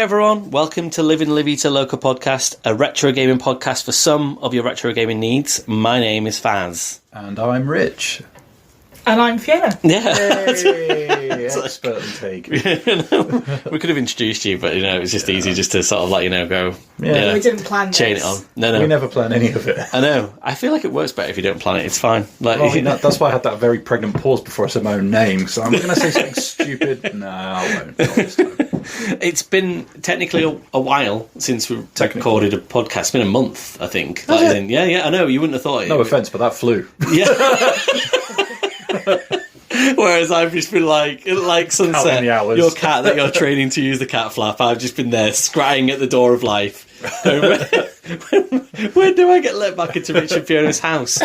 everyone. Welcome to Living Livita Loca podcast, a retro gaming podcast for some of your retro gaming needs. My name is Faz. And I'm Rich. And I'm Fiona. Yeah. Yay, expertly taken. We could have introduced you, but it was just easy just to sort of go. Yeah. We didn't plan this. Chain it on. No. We never plan any of it. I know. I feel like it works better if you don't plan it. It's fine. That's why I had that very pregnant pause before I said my own name. So I'm going to say something stupid. No, I won't. Not this time. It's been technically a while since we recorded a podcast. It's been a month, I think. Yeah, I know. You wouldn't have thought it. No offence, but that flew. Yeah. Whereas I've just been like Sunset, your cat that you're training to use the cat flap. I've just been there scratching at the door of life. When do I get let back into Rich and Fiona's house?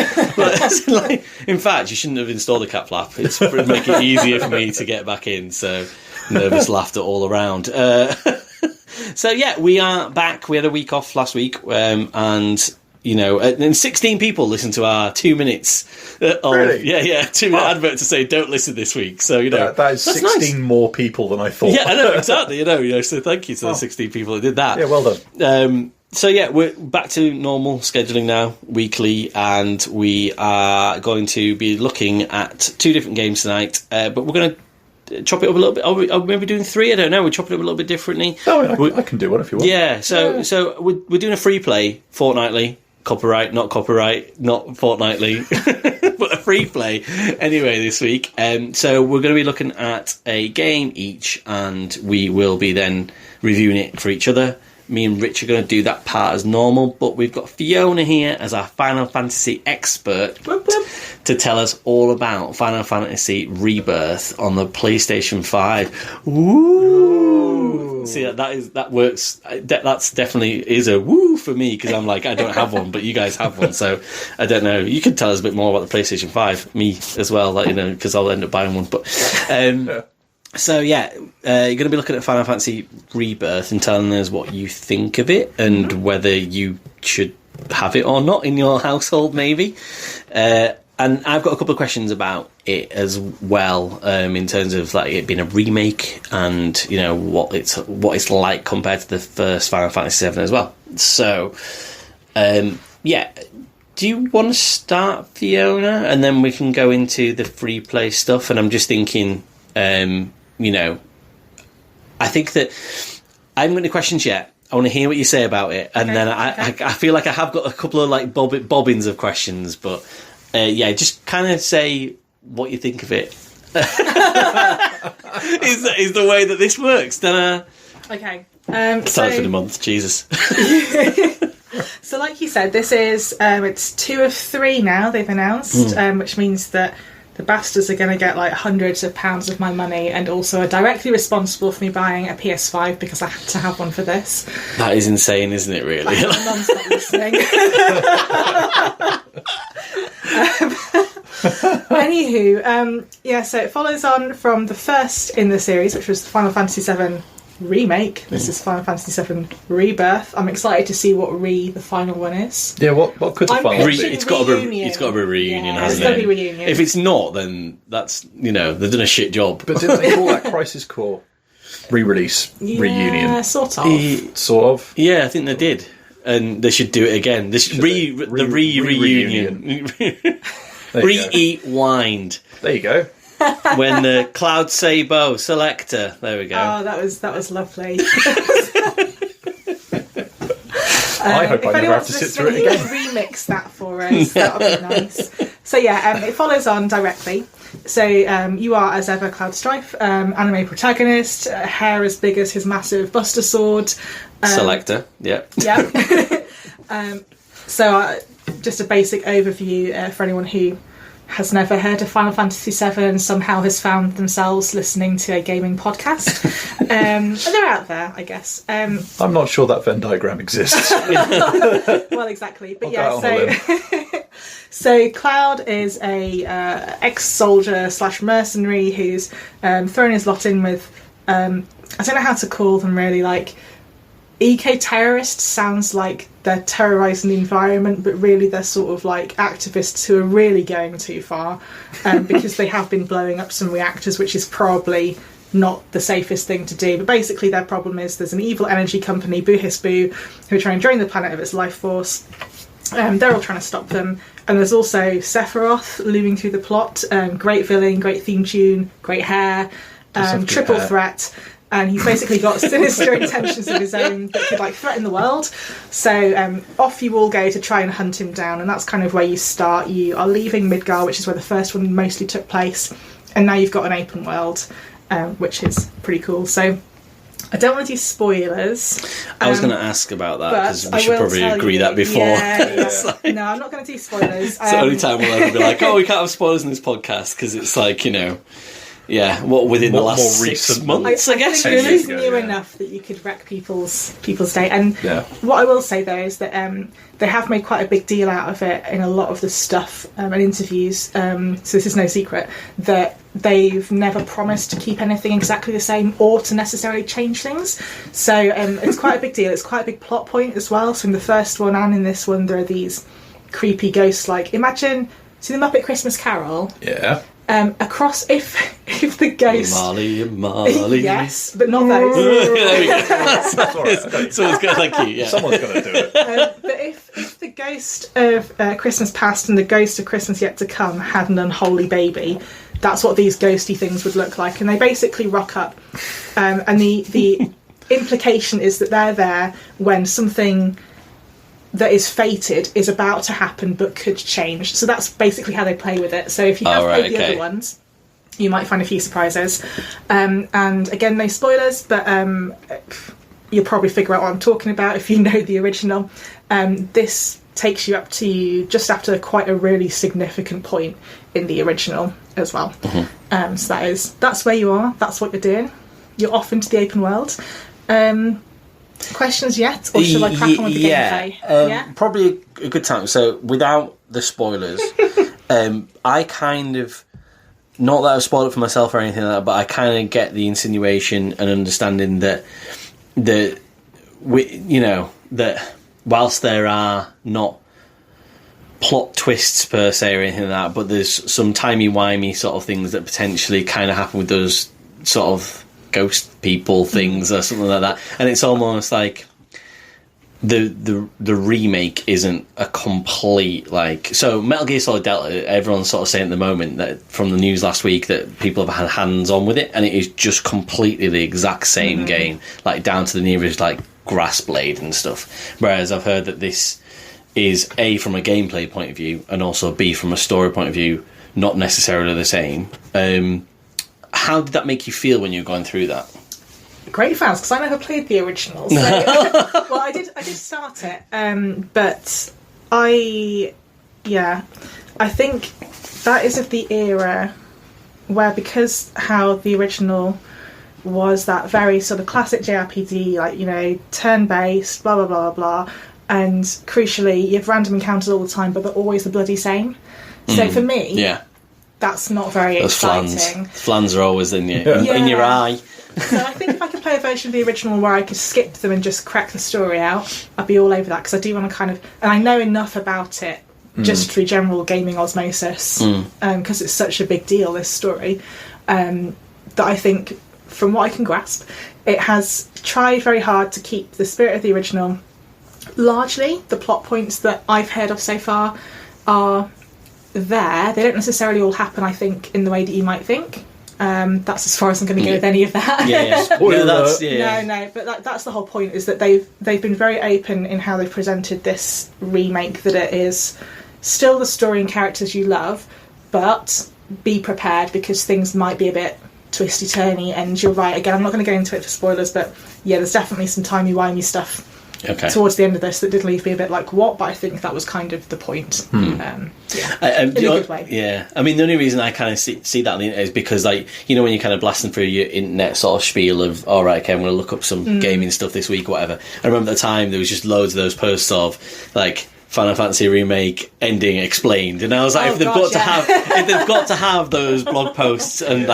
In fact, you shouldn't have installed the cat flap. It would make it easier for me to get back in. So nervous laughter all around. So yeah, we are back. We had a week off last week, and 16 people listened to our 2 minutes of, really? 2-minute advert to say don't listen this week. So that is 16 nice. More people than I thought. Yeah, I know, exactly. So thank you to the 16 people who did that. Yeah, well done. So yeah, we're back to normal scheduling now, weekly, and we are going to be looking at 2 different games tonight. But we're going to chop it up a little bit. Are we maybe doing 3? I don't know. We're chopping it up a little bit differently. Oh, I can do one if you want. Yeah. So we're doing a free play fortnightly. Copyright, not fortnightly, but a free play anyway this week. So we're going to be looking at a game each, and we will be then reviewing it for each other. Me and Rich are going to do that part as normal, but we've got Fiona here as our Final Fantasy expert to tell us all about Final Fantasy Rebirth on the PlayStation 5. Woo! See, that works. That's definitely is a woo for me, because I'm like, I don't have one, but you guys have one, so I don't know. You could tell us a bit more about the PlayStation 5, me as well, because I'll end up buying one. But so yeah, you're going to be looking at Final Fantasy Rebirth and telling us what you think of it and whether you should have it or not in your household, maybe. And I've got a couple of questions about it as well, in terms of it being a remake and what it's like compared to the first Final Fantasy VII as well. So, yeah. Do you want to start, Fiona, and then we can go into the free play stuff? And I'm just thinking, I think that I haven't got any questions yet. I want to hear what you say about it, and then I feel like I have got a couple of bobbins of questions, but just kind of say what you think of it. is the way that this works? Then okay. Time for the month, Jesus. So, like you said, this is it's 2 of 3 now they've announced, which means that the bastards are going to get hundreds of pounds of my money, and also are directly responsible for me buying a PS5 because I had to have one for this. That is insane, isn't it, really? Mum's not listening. Anywho, so it follows on from the first in the series, which was Final Fantasy VII Remake. This is Final Fantasy VII Rebirth. I'm excited to see what the final one is. Yeah, what could the final be? It's got to be a reunion, hasn't it? It's got to be reunion. If it's not, then that's they've done a shit job. But didn't they call that Crisis Core re-release reunion? Yeah, sort of. Sort of. Yeah, I think they did, and they should do it again. This reunion. Rewind. There you go. When the Cloud Sabo selector. There we go. Oh, that was lovely. I hope I never have to sit through it again. Remix that for us. That would be nice. So yeah, it follows on directly. So you are, as ever, Cloud Strife, anime protagonist, hair as big as his massive Buster Sword. Selector, yeah. Yeah. So just a basic overview for anyone who has never heard of Final Fantasy VII and somehow has found themselves listening to a gaming podcast. And they're out there, I guess. I'm not sure that Venn diagram exists. Well, exactly. But so Cloud is a ex-soldier / mercenary who's thrown his lot in with, I don't know how to call them really, eco-terrorists sounds like they're terrorising the environment, but really they're sort of activists who are really going too far, because they have been blowing up some reactors, which is probably not the safest thing to do. But basically their problem is there's an evil energy company, Boo Hiss Boo, who are trying to drain the planet of its life force. They're all trying to stop them. And there's also Sephiroth looming through the plot. Great villain, great theme tune, great hair, triple threat. And he's basically got sinister intentions of his own that could like threaten the world. So off you all go to try and hunt him down, and that's kind of where you start. You are leaving Midgar, which is where the first one mostly took place, and now you've got an open world, which is pretty cool. So I don't want to do spoilers. I was going to ask about that, because we should probably agree that before. Yeah. No, I'm not going to do spoilers. It's the only time we'll ever be like, oh, we can't have spoilers in this podcast, because it's like, yeah, within the last 6 months, I guess. I think it new enough that you could wreck people's day. And what I will say, though, is that they have made quite a big deal out of it in a lot of the stuff and interviews, so this is no secret, that they've never promised to keep anything exactly the same or to necessarily change things. So it's quite a big deal. It's quite a big plot point as well. So in the first one and in this one, there are these creepy ghosts. Like, imagine, see the Muppet Christmas Carol? Yeah. Across, if the ghost... Marley. Yes, but not those. There we go. Someone's got, thank you. Yeah. Someone's got to do it. But if the ghost of Christmas past and the ghost of Christmas yet to come had an unholy baby, that's what these ghosty things would look like. And they basically rock up. And the implication is that they're there when something that is fated is about to happen but could change. So that's basically how they play with it. So if you have played the other ones, you might find a few surprises. And again, no spoilers, but you'll probably figure out what I'm talking about if you know the original. This takes you up to just after quite a really significant point in the original as well. Mm-hmm. So that's where you are. That's what you're doing. You're off into the open world. Questions yet, or should I crack on with the gameplay? Probably a good time. So, without the spoilers, I kind of, not that I've spoiled it for myself or anything like that, but I kind of get the insinuation and understanding that that whilst there are not plot twists per se or anything like that, but there's some timey-wimey sort of things that potentially kind of happen with those sort of ghost people things or something like that, and it's almost like the remake isn't a complete, like, so Metal Gear Solid Delta, everyone's sort of saying at the moment that from the news last week that people have had hands on with it, and it is just completely the exact same game, like down to the nearest like grass blade and stuff, whereas I've heard that this is A, from a gameplay point of view, and also B, from a story point of view, not necessarily the same. How did that make you feel when you were going through that? Great fans, because I never played the original. So, well, I did start it, but I think that is of the era where, because how the original was that very sort of classic JRPG, like, turn-based, blah, blah, blah, blah, blah, and crucially, you have random encounters all the time, but they're always the bloody same. So for me... that's not very exciting. Flans are always in your eye. So I think if I could play a version of the original where I could skip them and just crack the story out, I'd be all over that, because I do want to kind of... And I know enough about it just through general gaming osmosis, because it's such a big deal, this story, that I think, from what I can grasp, it has tried very hard to keep the spirit of the original. Largely, the plot points that I've heard of so far are... there. They don't necessarily all happen, I think, in the way that you might think. That's as far as I'm going to go with any of that. No, but that's the whole point, is that they've been very open in how they've presented this remake, that it is still the story and characters you love, but be prepared, because things might be a bit twisty-turny, and you're right, again, I'm not going to go into it for spoilers, but yeah, there's definitely some timey-wimey stuff towards the end of this that did leave me a bit like, what? But I think that was kind of the point. In a good way. Yeah. I mean, the only reason I kind of see that on the internet is because, like, when you're kind of blasting through your internet sort of spiel of, all right, okay, I'm going to look up some gaming stuff this week, whatever. I remember at the time there was just loads of those posts of, like, Final Fantasy Remake ending explained, and I was like, if they've got to have those blog posts and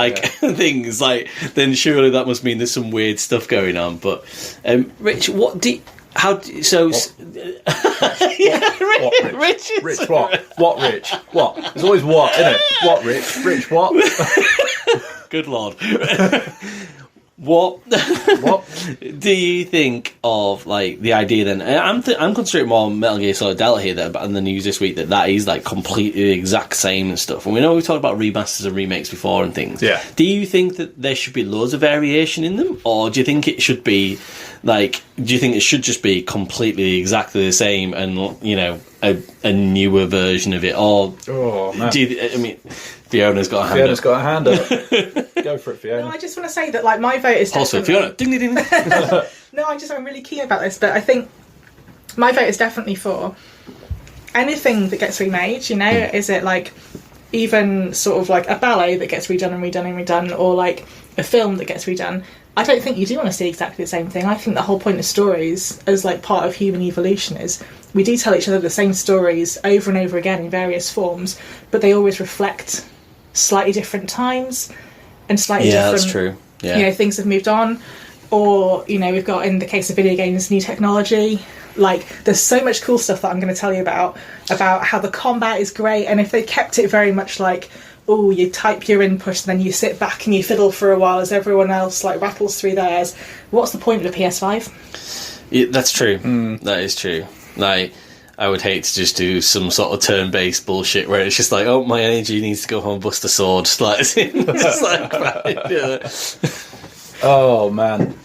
things, like, then surely that must mean there's some weird stuff going on. But Rich, Rich? Rich, what? What, Rich? What? There's always what, isn't it? What, Rich? Rich, what? Good lord. What What? do you think of like the idea then? I'm considering more Metal Gear Solid Delta here that in the news this week that is like completely the exact same and stuff. And we know we've talked about remasters and remakes before and things. Yeah. Do you think that there should be loads of variation in them, or do you think it should be like? Do you think it should just be completely exactly the same and a newer version of it? Or man. I mean, Fiona's got a hand Fiona's up. got a hand up. Go for it, Fiona. No, I just want to say that like my vote is Also, definitely... Fiona, ding ding ding. No, I'm really keen about this, but I think my vote is definitely for anything that gets remade. Is it like even sort of like a ballet that gets redone and redone and redone, or like a film that gets redone? I don't think you do want to see exactly the same thing. I think the whole point of stories, as like part of human evolution, is we do tell each other the same stories over and over again in various forms, but they always reflect slightly different times and slightly different. That's true. Yeah, things have moved on, or we've got, in the case of video games, new technology. Like, there's so much cool stuff that I'm going to tell you about how the combat is great, and if they kept it very much like, oh, you type your input and then you sit back and you fiddle for a while as everyone else like rattles through theirs. What's the point of the PS5? Yeah, that's true. That is true. Like, I would hate to just do some sort of turn-based bullshit where it's just like, oh, my energy needs to go home and bust a sword. Like, it's just like, right, yeah. Oh, man.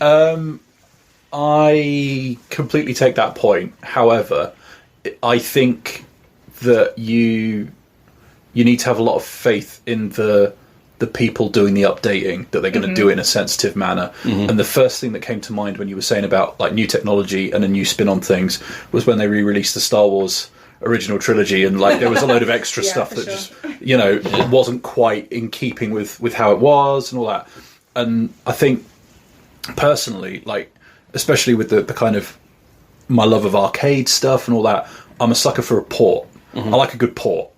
I completely take that point. However, I think that you need to have a lot of faith in the people doing the updating, that they're going to do it in a sensitive manner. And the first thing that came to mind when you were saying about like new technology and a new spin on things was when they re-released the Star Wars original trilogy, and like there was a load of extra stuff that just wasn't quite in keeping with how it was and all that. And I think personally, like especially with the kind of my love of arcade stuff and all that, I'm a sucker for a port. I like a good port.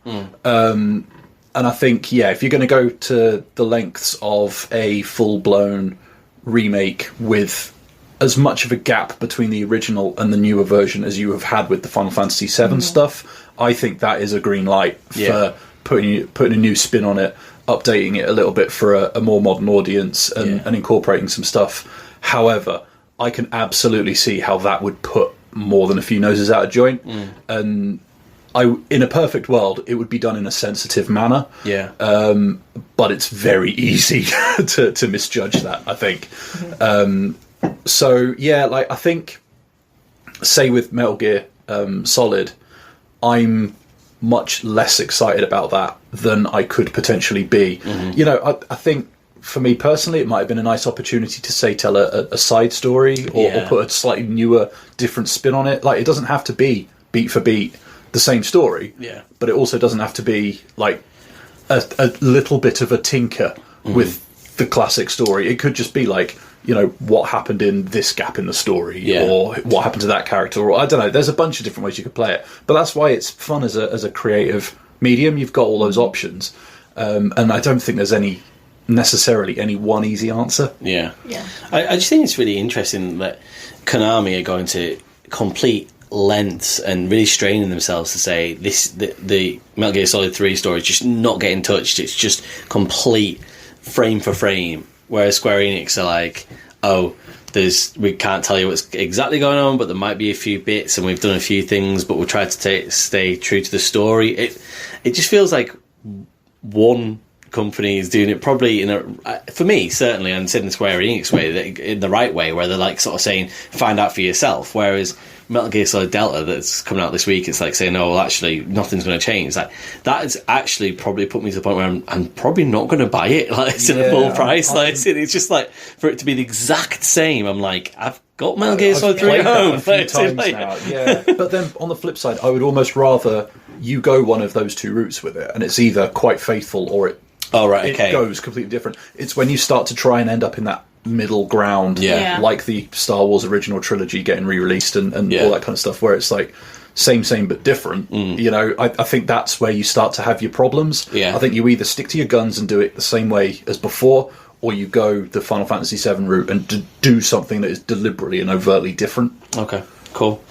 And I think, if you're going to go to the lengths of a full-blown remake with as much of a gap between the original and the newer version as you have had with the Final Fantasy VII stuff, I think that is a green light for putting a new spin on it, updating it a little bit for a more modern audience and incorporating some stuff. However, I can absolutely see how that would put more than a few noses out of joint. And in a perfect world, it would be done in a sensitive manner. Yeah. But it's very easy to misjudge that, I think. I think, say with Metal Gear Solid, I'm much less excited about that than I could potentially be. I think for me personally, it might have been a nice opportunity to say tell a side story or put a slightly newer, different spin on it. Like, it doesn't have to be beat for beat the same story, but it also doesn't have to be like a little bit of a tinker with the classic story. It could just be like, what happened in this gap in the story, or what happened to that character, or I don't know. There's a bunch of different ways you could play it, but that's why it's fun as a creative medium. You've got all those options, and I don't think there's necessarily any one easy answer. I just think it's really interesting that Konami are going to complete lengths and really straining themselves to say the Metal Gear Solid 3 story is just not getting touched. It's just complete frame for frame, whereas Square Enix are like, we can't tell you what's exactly going on, but there might be a few bits and we've done a few things, but we'll try to stay true to the story. It just feels like one company is doing it probably for me certainly, and said in Square Enix way, in the right way, where they're like sort of saying find out for yourself, whereas Metal Gear Solid Delta that's coming out this week, it's like saying, actually nothing's going to change. Like, that has actually probably put me to the point where I'm probably not going to buy it. Like, it's in a full price. Like, it's just like, for it to be the exact same, I'm like, I've got Metal Gear Solid 3 at home. A few times now. But then on the flip side, I would almost rather you go one of those two routes with it, and it's either quite faithful or it goes completely different. It's when you start to try and end up in that middle ground, like the Star Wars original trilogy getting re-released and all that kind of stuff, where it's like same but different. I think that's where you start to have your problems. I think you either stick to your guns and do it the same way as before, or you go the Final Fantasy VII route and do something that is deliberately and overtly different. Okay, cool.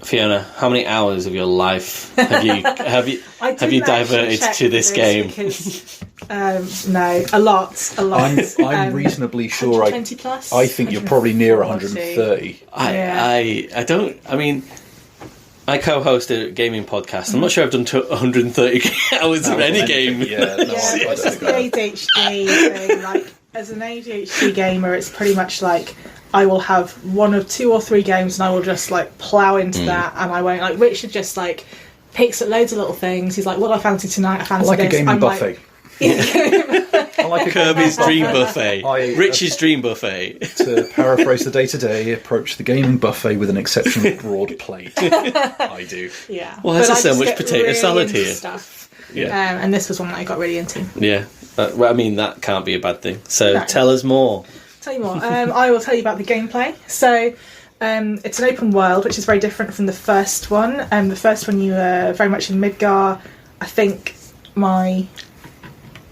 Fiona, how many hours of your life have you diverted to this game? Because, no, a lot. I'm reasonably sure. 120 plus. I think you're probably near 130. I don't. I mean, I co-host a gaming podcast. I'm not sure I've done 130 hours of any game. It's just the ADHD thing. Like, as an ADHD gamer, it's pretty much like I will have one of 2 or 3 games, and I will just like plow into that, and I won't like. Richard just like picks up loads of little things. He's like, "What do I fancy tonight? I fancy like this." a gaming buffet. I like a Kirby's Dream Buffet. Rich's Dream Buffet. To paraphrase the day-to-day, approach the gaming buffet with an exceptionally broad plate. I do. Yeah. Why is there so much potato salad here? Stuff. Yeah. And this was one that I got really into. Yeah. Well, I mean, that can't be a bad thing. So tell us more. Tell you more. I will tell you about the gameplay. So it's an open world, which is very different from the first one. The first one, you were very much in Midgar. I think my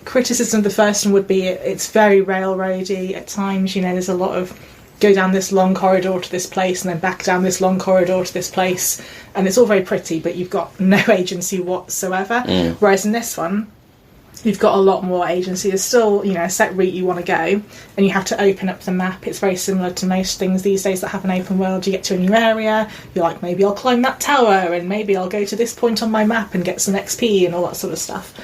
criticism of the first one would be it's very railroady at times. You know, there's a lot of go down this long corridor to this place and then back down this long corridor to this place, and it's all very pretty, but you've got no agency whatsoever. Whereas in this one, you've got a lot more agency. There's still, you know, a set route you want to go, and you have to open up the map. It's very similar to most things these days that have an open world. You get to a new area, you're like, maybe I'll climb that tower, and maybe I'll go to this point on my map and get some XP and all that sort of stuff.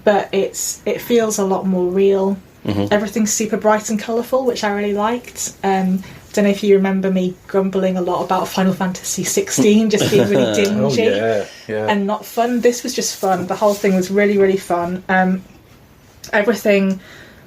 But it feels a lot more real. Everything's super bright and colourful, which I really liked. Don't know if you remember me grumbling a lot about Final Fantasy 16 just being really dingy and not fun. This was just fun. The whole thing was really, really fun. Everything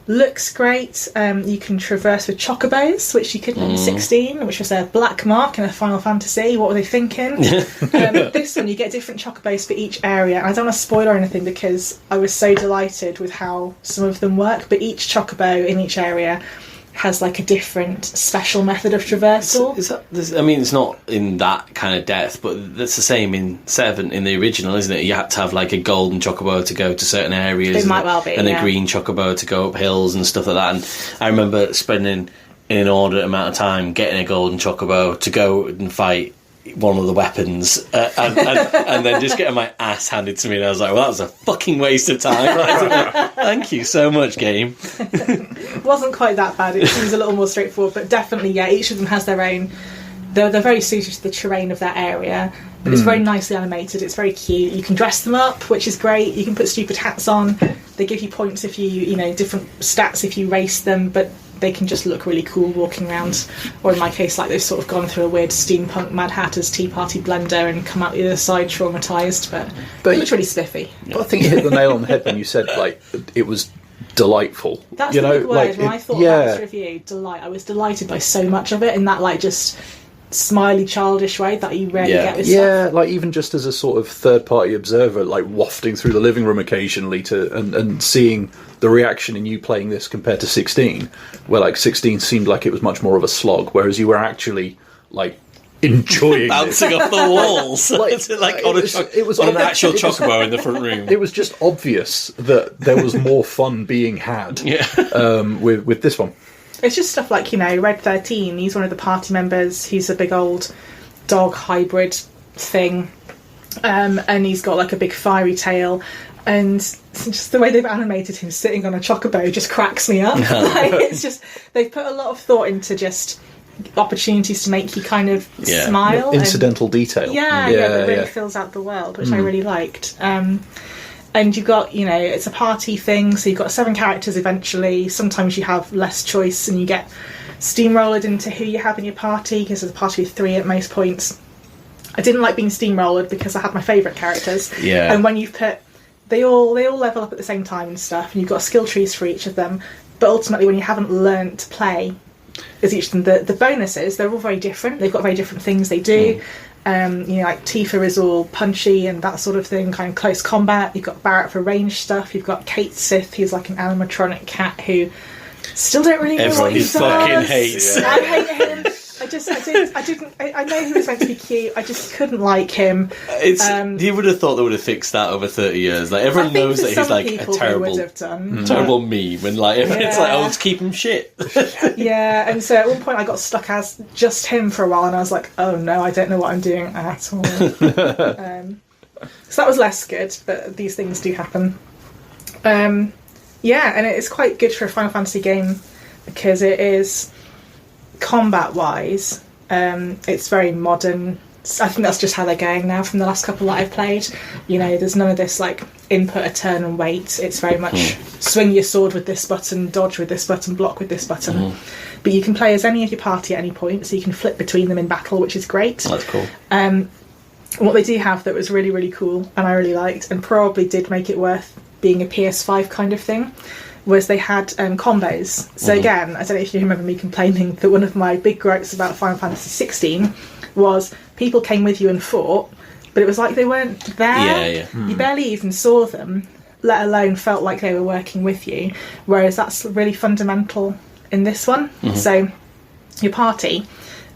looks great. You can traverse with chocobos, which you couldn't in 16, which was a black mark in a Final Fantasy. What were they thinking? This one, you get different chocobos for each area. I don't want to spoil or anything because I was so delighted with how some of them work, but each chocobo in each area has like a different special method of traversal. I mean, it's not in that kind of depth, but that's the same in 7 in the original, isn't it? You had to have like a golden chocobo to go to certain areas. It might well be, and a green chocobo to go up hills and stuff like that. And I remember spending an inordinate amount of time getting a golden chocobo to go and fight one of the weapons and then just getting my ass handed to me, and I was like, well, that was a fucking waste of time. Thank you so much, game. It wasn't quite that bad. It seems a little more straightforward, but definitely, yeah, each of them has their own. They're very suited to the terrain of that area, but it's very nicely animated. It's very cute. You can dress them up, which is great. You can put stupid hats on. They give you points if you know, different stats if you race them, but they can just look really cool walking around. Or in my case, like they've sort of gone through a weird steampunk Mad Hatter's Tea Party blender and come out the other side traumatised, but it looks really spiffy. But I think you hit the nail on the head when you said, like, it was delightful. That's the big word. When I thought about this review, delight. I was delighted by so much of it in that, like, just smiley, childish way that you rarely get with stuff. Like even just as a sort of third-party observer, like wafting through the living room occasionally and seeing the reaction in you playing this compared to 16, where like 16 seemed like it was much more of a slog, whereas you were actually like enjoying bouncing off the walls it was on an actual chocobo in the front room. It was just obvious that there was more fun being had with this one. It's just stuff like, you know, Red 13, he's one of the party members. He's a big old dog hybrid thing. And he's got like a big fiery tail. And just the way they've animated him sitting on a chocobo just cracks me up. Like, it's just, they've put a lot of thought into just opportunities to make you kind of smile. Incidental detail. That really fills out the world, which I really liked. And you've got, you know, it's a party thing, so you've got 7 characters eventually. Sometimes you have less choice and you get steamrolled into who you have in your party, because there's a party of 3 at most points. I didn't like being steamrolled because I had my favourite characters. Yeah. And when you've put... They all level up at the same time and stuff, and you've got skill trees for each of them. But ultimately, when you haven't learned to play as each of them, the bonuses, they're all very different. They've got very different things they do. You know, like Tifa is all punchy and that sort of thing, kind of close combat. You've got Barrett for range stuff. You've got Kate Sith, who's like an animatronic cat who still don't really know what he does. Fucking hates. I hate him. I I know he was meant to be cute. I just couldn't like him. You would have thought they would have fixed that over 30 years. Like everyone knows that he's like a terrible meme, and like it's like, oh, let's keep him shit. Yeah, and so at one point I got stuck as just him for a while, and I was like, oh no, I don't know what I'm doing at all. So that was less good, but these things do happen. Yeah, and it's quite good for a Final Fantasy game because it is combat-wise. It's very modern. I think that's just how they're going now from the last couple that I've played. You know, there's none of this like input a turn and wait. It's very much swing your sword with this button, dodge with this button, block with this button. But you can play as any of your party at any point, so you can flip between them in battle, which is great. That's cool. What they do have that was really, really cool and I really liked and probably did make it worth being a PS5 kind of thing was they had combos. So again, I don't know if you remember me complaining that one of my big gripes about Final Fantasy 16 was people came with you and fought, but it was like they weren't there. You barely even saw them, let alone felt like they were working with you, whereas that's really fundamental in this one. So your party,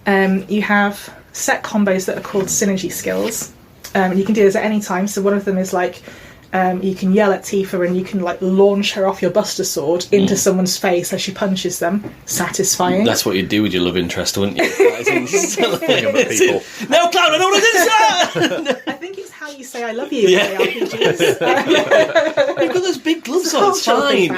you have set combos that are called synergy skills. You can do this at any time. So one of them is like you can yell at Tifa and you can like launch her off your Buster Sword into someone's face as she punches them. Satisfying. That's what you'd do with your love interest, wouldn't you? People. No, Cloud, I don't want to do that! I think it's how you say I love you in RPGs. You've got those big gloves on, it's fine.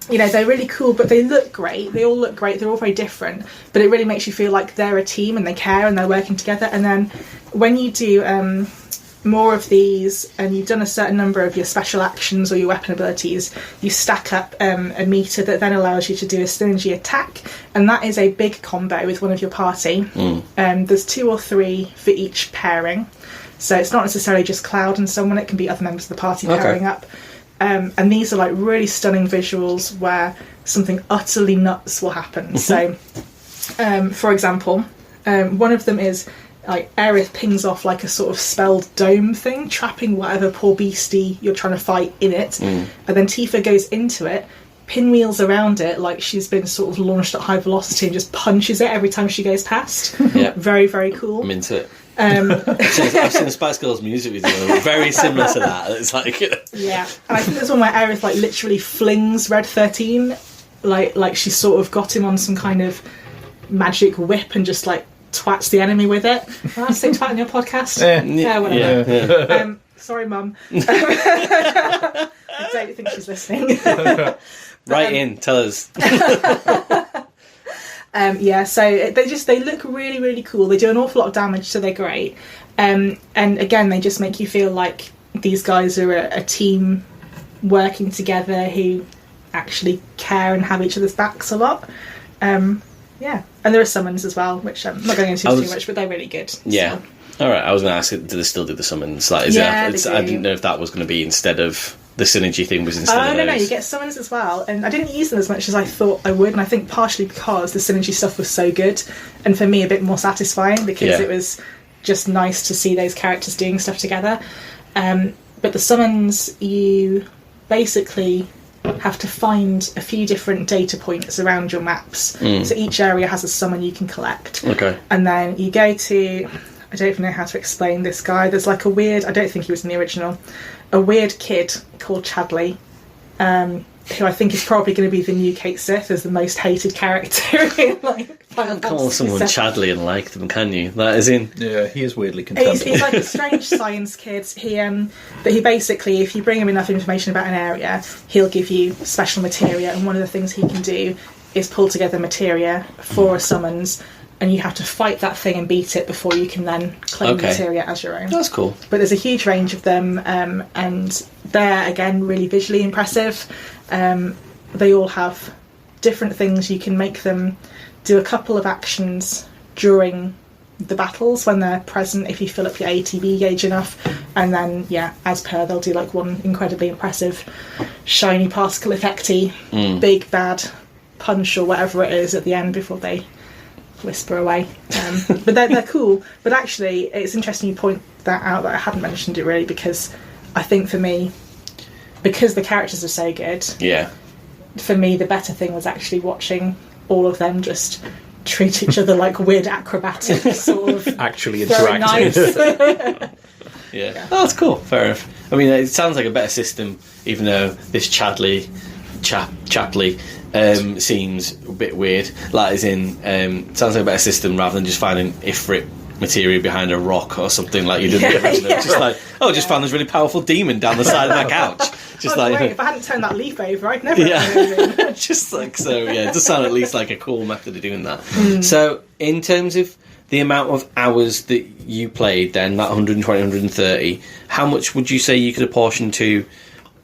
You know, they're really cool, but they look great. They all look great. They're all very different. But it really makes you feel like they're a team and they care and they're working together. And then when you do more of these and you've done a certain number of your special actions or your weapon abilities, you stack up a meter that then allows you to do a synergy attack. And that is a big combo with one of your party. There's 2 or 3 for each pairing. So it's not necessarily just Cloud and someone. It can be other members of the party pairing up. And these are like really stunning visuals where something utterly nuts will happen. So, for example, one of them is like Aerith pings off like a sort of spelled dome thing, trapping whatever poor beastie you're trying to fight in it. And then Tifa goes into it, pinwheels around it like she's been sort of launched at high velocity and just punches it every time she goes past. Very, very cool. I'm into it. I've seen the Spice Girls music video, very similar to that. It's like yeah, and I think there's one where Aerith like literally flings Red 13, like she sort of got him on some kind of magic whip and just like twats the enemy with it. Can I say twat on your podcast? Yeah, whatever. Yeah. Sorry, Mum. I don't think she's listening. Write in, tell us. So they look really, really cool. They do an awful lot of damage, so they're great. And again, they just make you feel like these guys are a team working together who actually care and have each other's backs a lot. And there are summons as well, which I'm not going into too much, but they're really good. Yeah. So. All right, I was going to ask, do they still do the summons? Like, I didn't know if that was going to be instead of the synergy thing was instead of those. No, you get summons as well. And I didn't use them as much as I thought I would, and I think partially because the synergy stuff was so good, and for me a bit more satisfying because it was just nice to see those characters doing stuff together. But the summons, you basically have to find a few different data points around your maps. So each area has a summon you can collect. Okay. And then you go to... I don't even know how to explain this guy. There's like a weird... I don't think he was in the original. A weird kid called Chadley, who I think is probably going to be the new Kate Sith as the most hated character in like Final Fantasy call someone VII. Chadley and like them, can you? That is in. Yeah, he is weirdly contemptible. He's like a strange science kid. But he basically, if you bring him enough information about an area, he'll give you special materia, and one of the things he can do is pull together materia for a summons, and you have to fight that thing and beat it before you can then claim materia as your own. That's cool. But there's a huge range of them, and they're, again, really visually impressive. They all have different things. You can make them do a couple of actions during the battles when they're present, if you fill up your ATB gauge enough. And then, as per, they'll do like one incredibly impressive shiny particle effecty, big bad punch or whatever it is at the end before they whisper away. But they're cool. But actually, it's interesting you point that out, that I hadn't mentioned it really, because I think for me, because the characters are so good, for me, the better thing was actually watching all of them just treat each other like weird acrobatic sort of Actually throwing interacting. Oh, that's cool. Fair enough. I mean, it sounds like a better system, even though this Chapley seems a bit weird. Like, as in, sounds like a better system rather than just finding Ifrit material behind a rock or something like you did in the original. Just like, just found this really powerful demon down the side of that couch. Just great. If I hadn't turned that leaf over, I'd never just like, so yeah, it does sound at least like a cool method of doing that. So in terms of the amount of hours that you played then, that 120, 130, how much would you say you could apportion to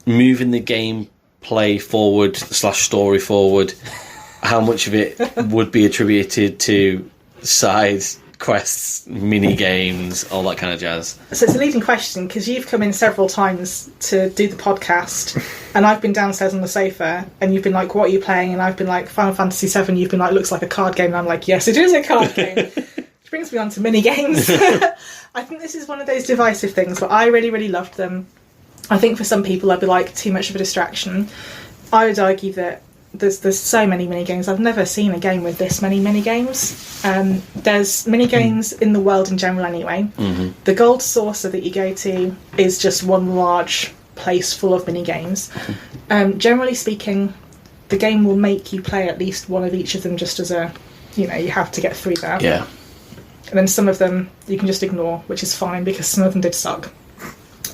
moving the gameplay forward / story forward? How much of it would be attributed to side quests, mini games, all that kind of jazz? So it's a leading question, because you've come in several times to do the podcast, and I've been downstairs on the sofa, and you've been like, what are you playing? And I've been like, Final Fantasy VII. You've been like, looks like a card game. And I'm like, yes, it is a card game. Which brings me on to mini games. I think this is one of those divisive things, but I really, really loved them. I think for some people I'd be like, too much of a distraction. I would argue that there's so many mini games. I've never seen a game with this many mini games. There's mini games in the world in general anyway. The Gold Saucer that you go to is just one large place full of mini games. Generally speaking, the game will make you play at least one of each of them, just as a, you have to get through that. Yeah. And then some of them you can just ignore, which is fine, because some of them did suck.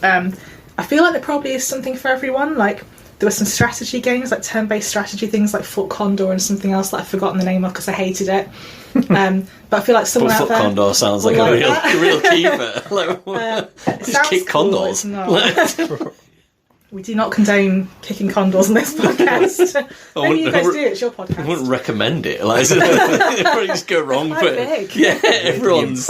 I feel like there probably is something for everyone. Like, there were some strategy games, like turn-based strategy things, like Fort Condor and something else that I've forgotten the name of because I hated it. But I feel like someone out Fort there... Condor sounds like a real keeper. Just kick condors. We do not condone kicking condors on this podcast. Maybe you guys do, it's your podcast. I wouldn't recommend it. Like, it probably just go wrong. But big. Yeah, everyone's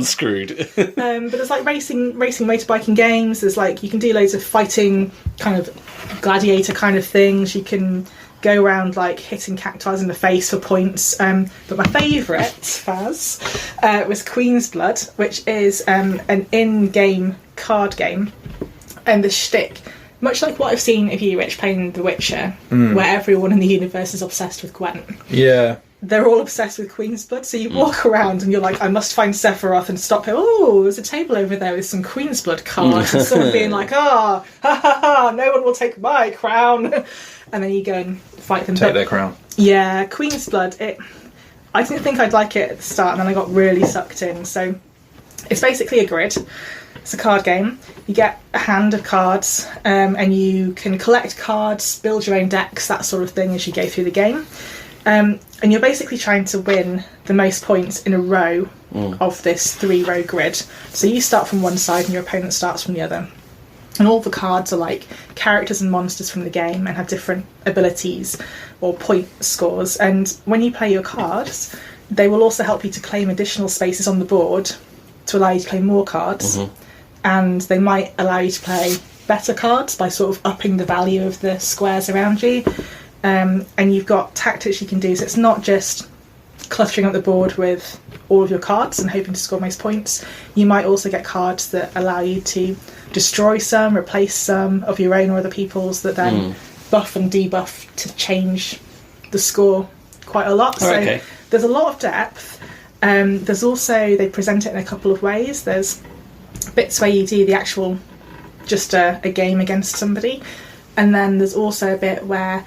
screwed. But there's like racing motorbiking games. There's like, you can do loads of fighting, kind of gladiator kind of things. You can go around like hitting cacti in the face for points. But my favourite, Faz, was Queen's Blood, which is an in-game card game. And the shtick, much like what I've seen of you, Rich, playing The Witcher, where everyone in the universe is obsessed with Gwent. Yeah. They're all obsessed with Queen's Blood, so you walk around and you're like, I must find Sephiroth and stop him. Oh, there's a table over there with some Queen's Blood cards. And someone being like, ha ha ha, no one will take my crown. And then you go and fight them. Take their crown. Yeah, Queen's Blood, I didn't think I'd like it at the start, and then I got really sucked in. So it's basically a grid. It's a card game. You get a hand of cards, and you can collect cards, build your own decks, that sort of thing as you go through the game. And you're basically trying to win the most points in a row of this 3-row grid. So you start from one side and your opponent starts from the other. And all the cards are like characters and monsters from the game and have different abilities or point scores. And when you play your cards, they will also help you to claim additional spaces on the board to allow you to play more cards. And they might allow you to play better cards by sort of upping the value of the squares around you. And you've got tactics you can do, so it's not just cluttering up the board with all of your cards and hoping to score most points. You might also get cards that allow you to destroy some, replace some of your own or other people's, that then buff and debuff to change the score quite a lot. So there's a lot of depth. There's also, they present it in a couple of ways. There's bits where you do the actual, just a game against somebody, and then there's also a bit where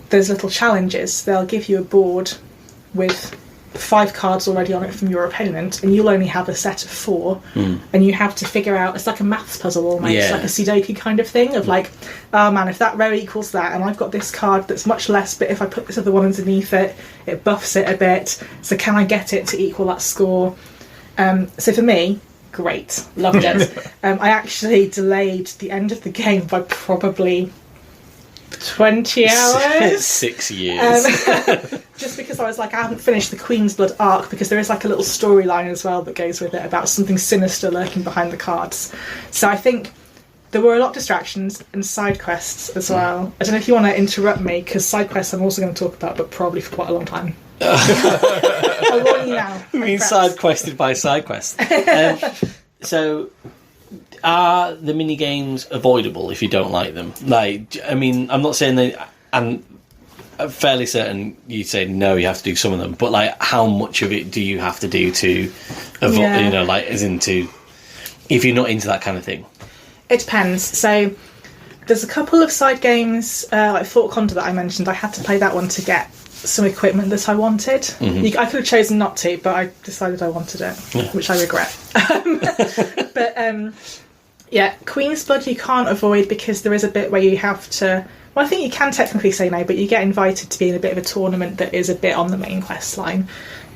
there's little challenges. They'll give you a board with 5 cards already on it from your opponent, and you'll only have a set of 4, and you have to figure out, it's like a maths puzzle almost, like a Sudoku kind of thing, of like, oh man, if that row equals that, and I've got this card that's much less, but if I put this other one underneath it, it buffs it a bit, so can I get it to equal that score? So for me, great, loved it. I actually delayed the end of the game by probably 20 hours. 6 years. Just because I was like, I haven't finished the Queen's Blood arc, because there is like a little storyline as well that goes with it about something sinister lurking behind the cards. So I think there were a lot of distractions and side quests as well. I don't know if you want to interrupt me, because side quests I'm also going to talk about, but probably for quite a long time. I warn you now. I mean, side quested by side quest. So, are the mini games avoidable if you don't like them? Like, I mean, I'm not saying that and I'm fairly certain you'd say no, you have to do some of them, but like how much of it do you have to do to avoid, you know, like as into if you're not into that kind of thing? It depends. So there's a couple of side games like Fort Condor that I mentioned. I had to play that one to get some equipment that I wanted. I could have chosen not to, but I decided I wanted it, which I regret. But yeah, Queen's Blood you can't avoid because there is a bit where you have to. Well, I think you can technically say no, but you get invited to be in a bit of a tournament that is a bit on the main quest line.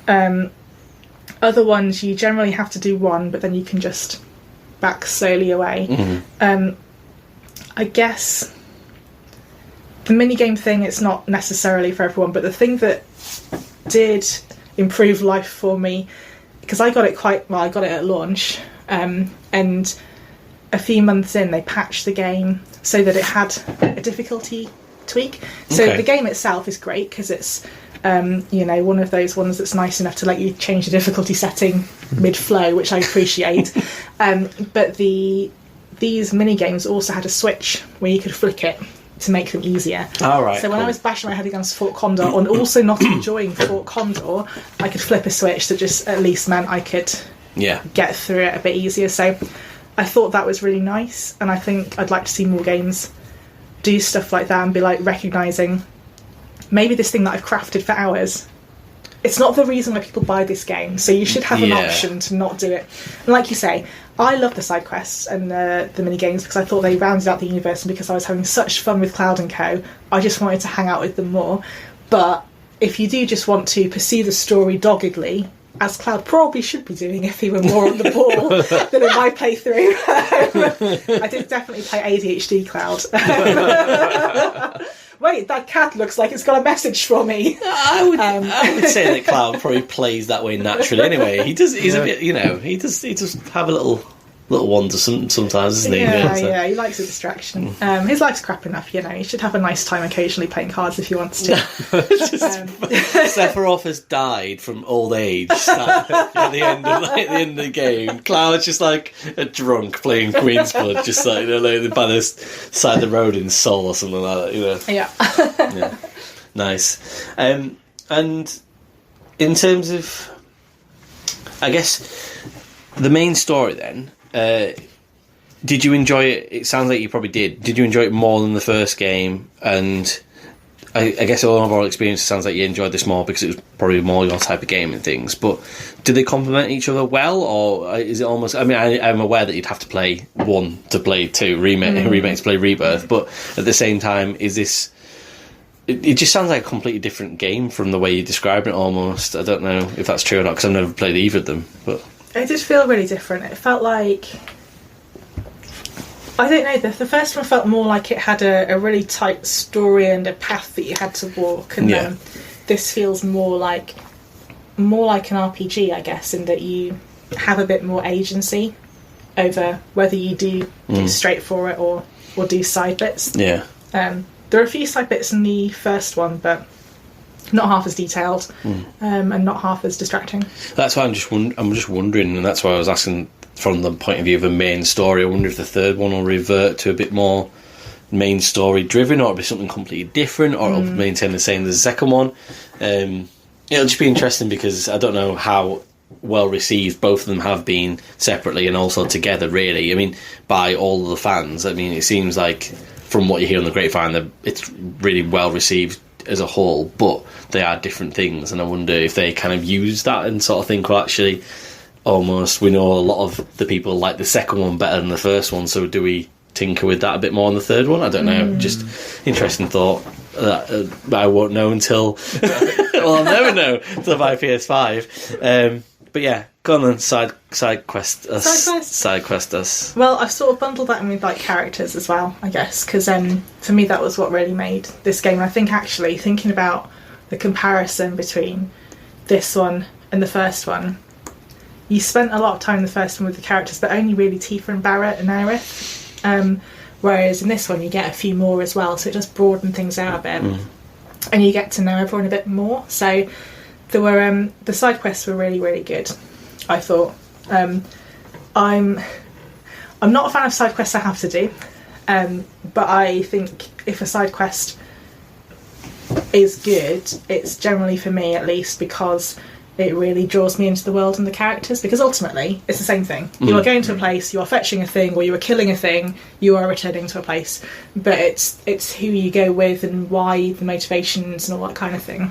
Other ones, you generally have to do one, but then you can just back slowly away. I guess the minigame thing, it's not necessarily for everyone, but the thing that did improve life for me, because I got it I got it at launch, and a few months in, they patched the game so that it had a difficulty tweak. So the game itself is great because it's, you know, one of those ones that's nice enough to let you change the difficulty setting mid-flow, which I appreciate. But these mini-games also had a switch where you could flick it to make them easier. All right. So when I was bashing my head against Fort Condor and also not enjoying Fort Condor, I could flip a switch that just at least meant I could get through it a bit easier. So I thought that was really nice, and I think I'd like to see more games do stuff like that and be like recognising maybe this thing that I've crafted for hours, it's not the reason why people buy this game, so you should have an option to not do it. And like you say, I love the side quests and the mini games because I thought they rounded out the universe, and because I was having such fun with Cloud and Co, I just wanted to hang out with them more. But if you do just want to pursue the story doggedly, as Cloud probably should be doing if he were more on the ball than in my playthrough. I did definitely play ADHD Cloud. Wait, that cat looks like it's got a message for me. I would say that Cloud probably plays that way naturally anyway. He does. He's a bit, you know, he does have a little wander sometimes, doesn't he? Yeah, he likes a distraction. His life's crap enough, you know. He should have a nice time occasionally playing cards if he wants to. Sephiroth has died from old age at the end of the game. Cloud's just like a drunk playing Queen's Blood, just like, you know, like by the side of the road in Seoul or something like that, you know. Yeah. Nice. And in terms of, I guess, the main story then. Did you enjoy it? It sounds like you probably did. Did you enjoy it more than the first game? And I guess all of our experience sounds like you enjoyed this more because it was probably more your type of game and things. But do they complement each other well, or is it almost? I mean, I'm aware that you'd have to play 1 to play 2, remake to play Rebirth. But at the same time, is this? It just sounds like a completely different game from the way you describe it. Almost, I don't know if that's true or not because I've never played either of them, but. It did feel really different. It felt like... I don't know, the first one felt more like it had a really tight story and a path that you had to walk, and this feels more like an RPG, I guess, in that you have a bit more agency over whether you do straight for it or do side bits. Yeah. There are a few side bits in the first one, but... not half as detailed, and not half as distracting. That's why I'm just wondering, and that's why I was asking from the point of view of a main story. I wonder if the third one will revert to a bit more main story driven, or it'll be something completely different, or it'll maintain the same as the second one. It'll just be interesting because I don't know how well received both of them have been separately and also together, really. I mean, by all of the fans. I mean, it seems like from what you hear on the grapevine that it's really well received as a whole, but they are different things, and I wonder if they kind of use that and sort of think, well, actually, almost we know a lot of the people like the second one better than the first one, so do we tinker with that a bit more on the third one? I don't know. Just interesting thought that I won't know until well, I'll never know until I buy PS5. But yeah, go on then, side quest us. Well, I've sort of bundled that in with like characters as well, I guess, because for me that was what really made this game. And I think actually thinking about the comparison between this one and the first one, you spent a lot of time in the first one with the characters, but only really Tifa and Barrett and Aerith. Whereas in this one you get a few more as well, so it does broaden things out a bit, and you get to know everyone a bit more. So there were the side quests were really, really good, I thought. I'm not a fan of side quests I have to do, but I think if a side quest is good, it's generally, for me at least, because it really draws me into the world and the characters, because ultimately it's the same thing. You are going to a place, you are fetching a thing, or you are killing a thing, you are returning to a place, but it's who you go with and why, the motivations and all that kind of thing.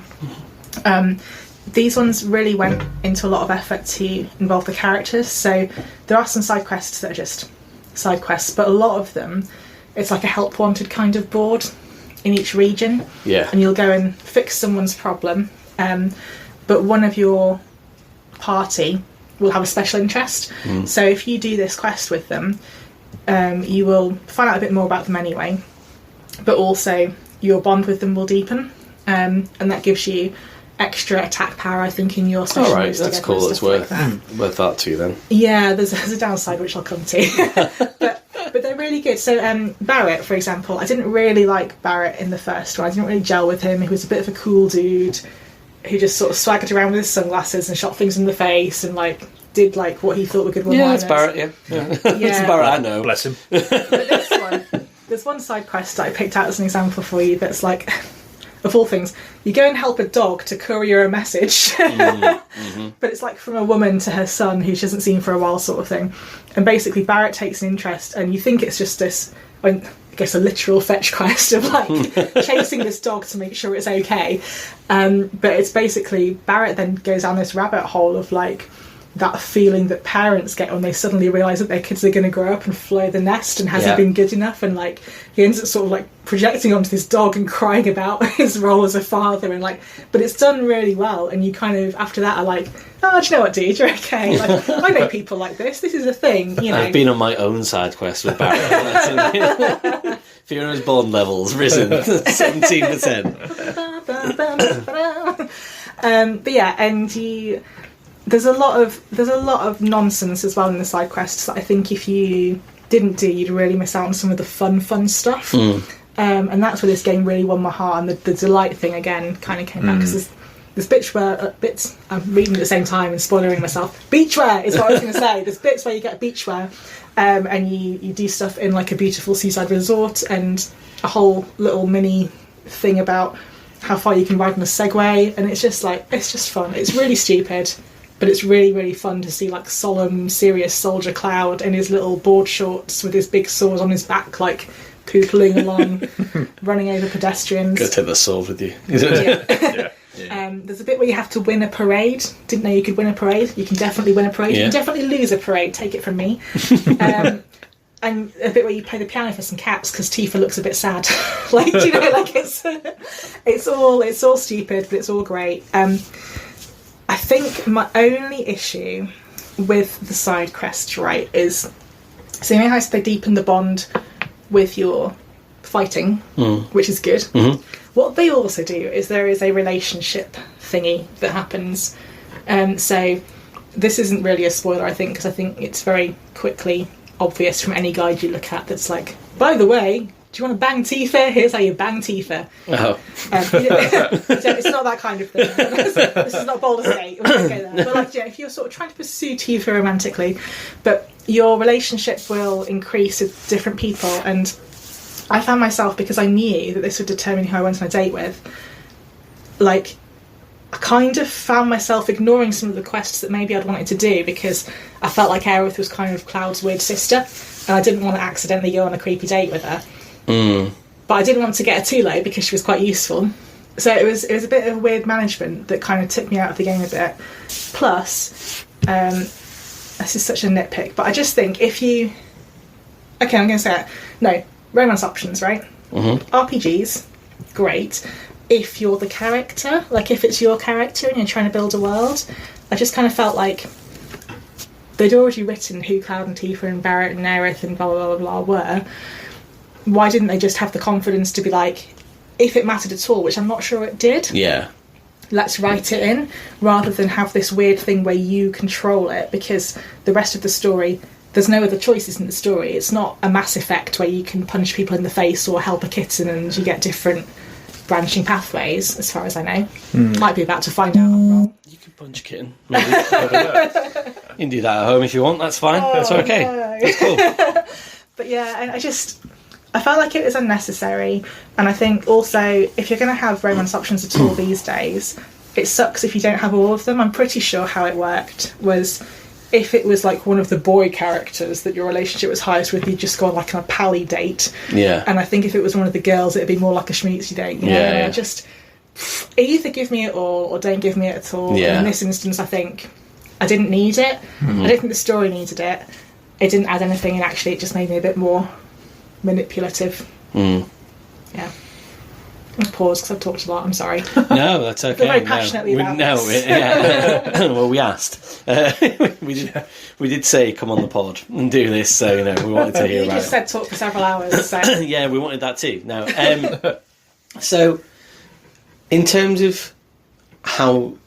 These ones really went into a lot of effort to involve the characters, so there are some side quests that are just side quests, but a lot of them, it's like a help wanted kind of board in each region, and you'll go and fix someone's problem, but one of your party will have a special interest. So if you do this quest with them, you will find out a bit more about them anyway, but also your bond with them will deepen, and that gives you extra attack power, I think, in your special moves. That's cool. That's worth that too then. Yeah, there's a downside which I'll come to. but they're really good. So Barrett, for example, I didn't really like Barrett in the first one. I didn't really gel with him. He was a bit of a cool dude who just sort of swaggered around with his sunglasses and shot things in the face and did what he thought were good one-liners. Yeah, it's Barrett. Yeah. It's Barrett. I know. Bless him. But this one, there's one side quest that I picked out as an example for you that's like, of all things, you go and help a dog to courier a message, but it's like from a woman to her son who she hasn't seen for a while, sort of thing. And basically Barrett takes an interest, and you think it's just this, I guess, a literal fetch quest of chasing this dog to make sure it's okay, but it's basically Barrett then goes down this rabbit hole of that feeling that parents get when they suddenly realise that their kids are going to grow up and fly the nest and hasn't been good enough, and he ends up sort of projecting onto this dog and crying about his role as a father, and but it's done really well, and you kind of after that are like, oh, do you know what, dude, you're okay, I know people like this is a thing, you know. I've been on my own side quest with Barrett. Fiona's bond levels risen 17%. But yeah, and there's a lot of nonsense as well in the side quests that I think if you didn't do, you'd really miss out on some of the fun stuff. And that's where this game really won my heart, and the delight thing again kind of came back, because there's bits I'm reading at the same time and spoiling myself. Beachwear is what I was going to say. There's bits where you get beachwear, and you do stuff in a beautiful seaside resort, and a whole little mini thing about how far you can ride on a Segway, and it's just fun. It's really stupid, but it's really, really fun to see solemn, serious Soldier Cloud in his little board shorts with his big sword on his back, pootling along, running over pedestrians. Gotta take the sword with you. There's a bit where you have to win a parade. Didn't know you could win a parade. You can definitely win a parade. You can definitely lose a parade. Take it from me. And a bit where you play the piano for some caps because Tifa looks a bit sad. It's all stupid, but it's all great. I think my only issue with the side quests, is, so you know how they deepen the bond with your fighting, which is good. What they also do is there is a relationship thingy that happens. So this isn't really a spoiler, I think, because I think it's very quickly obvious from any guide you look at that's by the way, do you want to bang Tifa? Here's how you bang Tifa. Oh. So it's not that kind of thing. This is not Baldur's Gate. We won't go there. But if you're sort of trying to pursue Tifa romantically, but your relationship will increase with different people, and I found myself, because I knew that this would determine who I went on a date with, I kind of found myself ignoring some of the quests that maybe I'd wanted to do because I felt like Aerith was kind of Cloud's weird sister, and I didn't want to accidentally go on a creepy date with her. But I didn't want to get her too late because she was quite useful. So it was a bit of weird management that kind of took me out of the game a bit. Plus, this is such a nitpick, but I just think if you... Okay, I'm going to say it. No, romance options, right? RPGs, great. If you're the character, if it's your character and you're trying to build a world, I just kind of felt like they'd already written who Cloud and Tifa and Barrett and Aerith and blah, blah, blah, blah were. Why didn't they just have the confidence to be if it mattered at all, which I'm not sure it did, let's write it in, rather than have this weird thing where you control it, because the rest of the story, there's no other choices in the story. It's not a Mass Effect where you can punch people in the face or help a kitten and you get different branching pathways, as far as I know. Might be about to find out I'm wrong. You can punch a kitten. Maybe. You can do that at home if you want, that's fine. That's okay. No. That's cool. But yeah, and I felt like it was unnecessary, and I think also if you're going to have romance options at all these days, it sucks if you don't have all of them. I'm pretty sure how it worked was if it was like one of the boy characters that your relationship was highest with, you'd just go on like a pally date. Yeah. And I think if it was one of the girls, it'd be more like a schmeezy date. You know? Yeah. Just either give me it all or don't give me it at all. Yeah. And in this instance, I think I didn't need it. I don't think the story needed it. It didn't add anything, and actually it just made me a bit more manipulative. Yeah. I'll pause because I've talked a lot. I'm sorry. No, that's okay. I feel very passionately about this. Well, we asked. We did say come on the pod and do this, so we wanted to hear You about just it. said talk for several hours. So. Yeah, we wanted that too. No, so in terms of how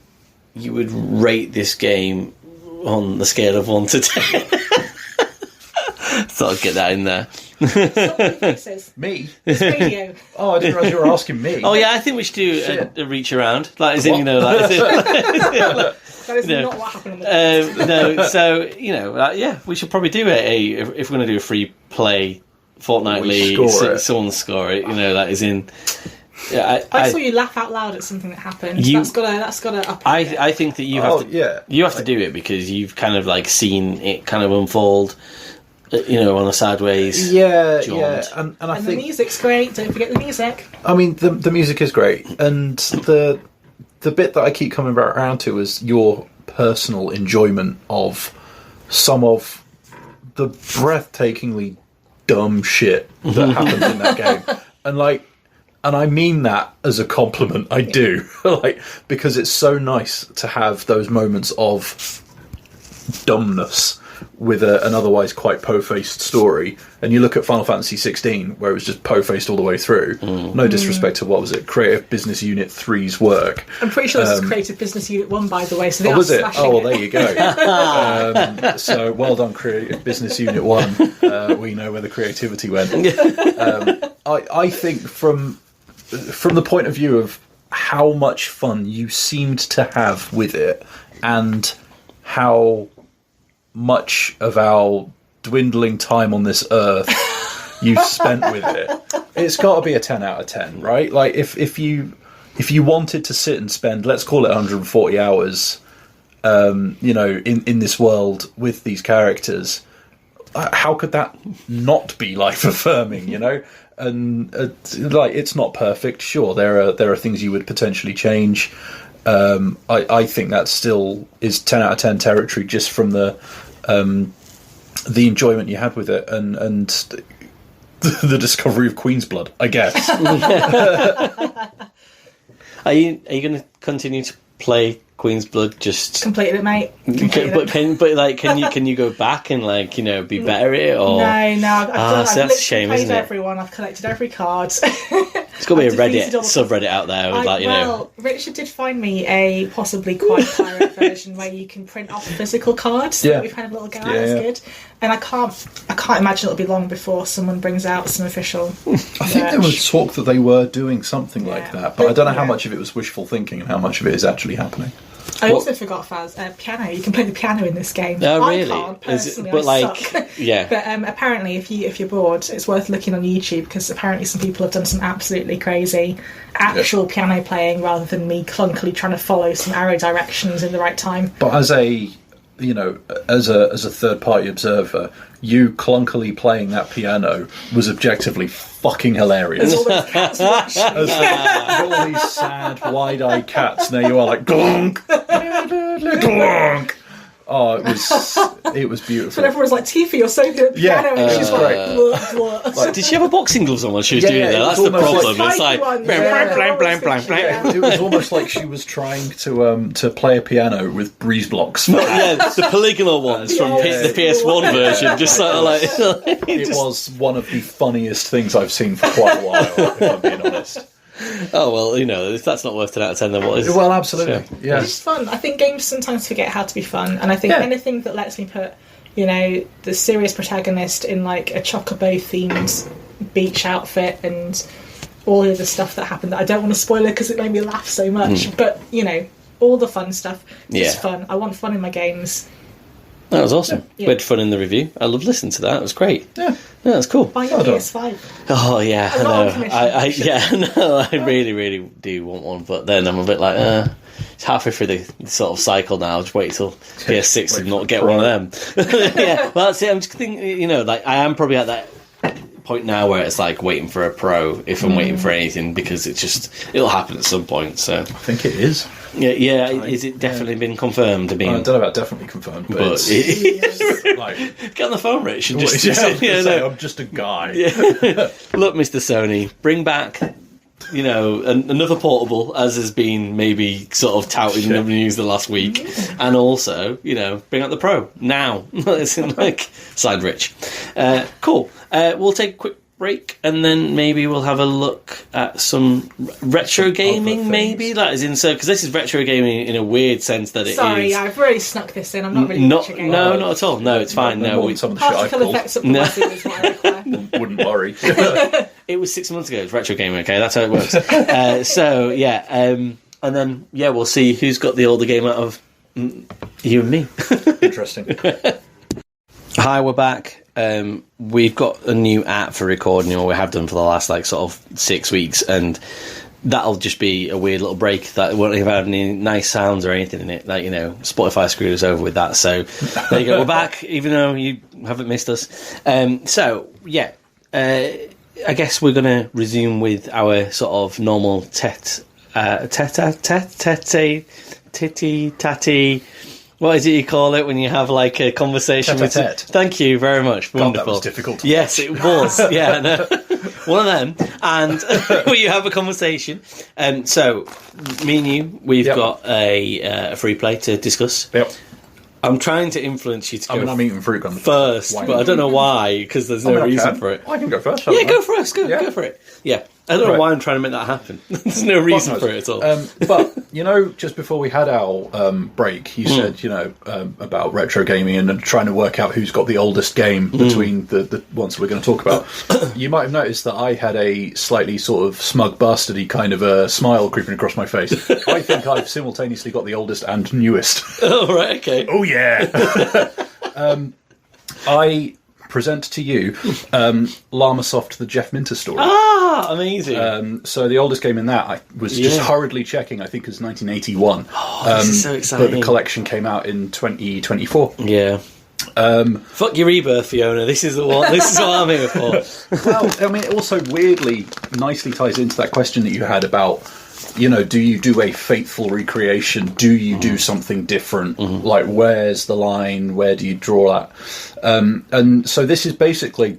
you would rate this game on the scale of 1 to 10, thought I'd get that in there. Me? It's radio. Oh, I didn't realise you were asking me. Oh yeah, I think we should do a reach around, like as in That is not what happened in the no. So yeah, we should probably do if we're going to do a free play fortnightly. Someone score it. That is in. Yeah, I saw you laugh out loud at something that happened. That's gotta up. I think that you have to do it because you've kind of like seen it kind of unfold. On a sideways. Yeah, jaunt. and I think the music's great. Don't forget the music. I mean, the music is great, and the bit that I keep coming back around to is your personal enjoyment of some of the breathtakingly dumb shit that happens in that game, and I mean that as a compliment. I do, because it's so nice to have those moments of dumbness with an otherwise quite po-faced story. And you look at Final Fantasy 16, where it was just po-faced all the way through. No disrespect to, Creative Business Unit 3's work. I'm pretty sure this is Creative Business Unit 1, by the way, so they are was it? slashing Oh, well, it. there you go. So, well done, Creative Business Unit 1. We know where the creativity went. I think from the point of view of how much fun you seemed to have with it, and how much of our dwindling time on this earth you spent with it, it's got to be a 10 out of 10, right? Like if you wanted to sit and spend, let's call it 140 hours, in this world with these characters, how could that not be life affirming? And it's not perfect. Sure, there are things you would potentially change. I think that still is 10 out of 10 territory, just from the enjoyment you had with it, and the discovery of Queen's Blood, I guess. Are you going to continue to play Queen's Blood? Just completed it, mate. Can you go back and be better at it? Or No, I've that's a shame, played isn't it? everyone. I've collected every card. It's got to be a Reddit subreddit out there with Richard did find me a possibly quite pirate version where you can print off physical cards. Yeah, we've had a little go. That's good. And I can't imagine it'll be long before someone brings out some official. I think there was talk that they were doing something like that, but I don't know how much of it was wishful thinking and how much of it is actually happening. I also forgot piano. You can play the piano in this game. Oh, really? I can't personally. But yeah. But apparently, if you're bored, it's worth looking on YouTube, because apparently some people have done some absolutely crazy actual piano playing rather than me clunkily trying to follow some arrow directions in the right time. But as a third party observer, you clunkily playing that piano was objectively fucking hilarious. All those cats watching. All these sad, wide-eyed cats, and there you are, like glonk, glonk. Oh, it was beautiful. But everyone's like, Tifa, you're so good at piano. Yeah, and she's great. Like, did she have a boxing gloves on while she was doing that? That's the problem. It's like It was almost like she was trying to play a piano with breeze blocks. The polygonal ones from the PS1 version. Just sort of like it was one of the funniest things I've seen for quite a while, if I'm being honest. Oh, well, if that's not worth 10 out of 10, then what is? Well, absolutely. Sure. Yeah. It's just fun. I think games sometimes forget how to be fun, and I think anything that lets me put, the serious protagonist in like a chocobo themed beach outfit and all the other stuff that happened that I don't want to spoil it because it made me laugh so much. But all the fun stuff, just fun. I want fun in my games. That was awesome. We had fun in the review. I loved listening to that. It was great. Yeah. Yeah, that's cool. Buy your PS5. Oh yeah, I I'm not on know. I really, really do want one, but then I'm a bit like, it's halfway through the sort of cycle now. I'll just wait till PS6 and not get one of them. Yeah, well, that's it. I'm just thinking, like I am probably at that point now where it's like waiting for a Pro if I'm waiting for anything, because it'll happen at some point. So I think it is. Yeah. Is it definitely been confirmed? I don't know about definitely confirmed, but it's like, get on the phone, Rich, and just I'm just a guy. Yeah. Look, Mr. Sony, bring back, another portable, as has been maybe sort of touted in the news the last week, and also, bring out the Pro now. It's like signed Rich. Cool. We'll take a quick break, and then maybe we'll have a look at some retro gaming, maybe, like as in, so because this is retro gaming in a weird sense that it is. Sorry, I've really snuck this in. I'm not really retro gaming. No, not at all. No, it's fine. Some of the shit I particle effects up the is what I require. wouldn't worry. It was 6 months ago. It's retro gaming. Okay, that's how it works. And then we'll see who's got the older game out of you and me. Interesting. Hi, we're back. We've got a new app for recording, or we have done for the last sort of 6 weeks, and that'll just be a weird little break that won't have any nice sounds or anything in it. Like, Spotify screwed us over with that. So there you go. We're back, even though you haven't missed us. I guess we're going to resume with our sort of normal titty-tatty. What is it you call it when you have like a conversation with... Thank you very much. Wonderful. God, that was difficult. Yes, it was. Yeah, no. One of them. And where you have a conversation. So, me and you, we've got a free play to discuss. Yep. I'm trying to influence you to go I'm eating fruit gum first, but I don't know why, because there's no reason for it. I can go first. Yeah, go first. Go for it. Yeah. I don't know why I'm trying to make that happen. There's no reason for it at all. But, just before we had our break, you said, about retro gaming and trying to work out who's got the oldest game between the ones we're going to talk about. You might have noticed that I had a slightly sort of smug bastardy kind of a smile creeping across my face. I think I've simultaneously got the oldest and newest. Oh, right, okay. Oh, yeah. I present to you Llamasoft, the Jeff Minter story. Ah, amazing. So the oldest game in that, I was just hurriedly checking, I think is 1981. This is so exciting. But the collection came out in 2024. Yeah. Fuck your Rebirth, Fiona. This is the one. This is what I'm here for. Well, I mean, it also weirdly, nicely ties into that question that you had about, do you do a faithful recreation? Do you do something different? Like, where's the line? Where do you draw that? And so this is basically...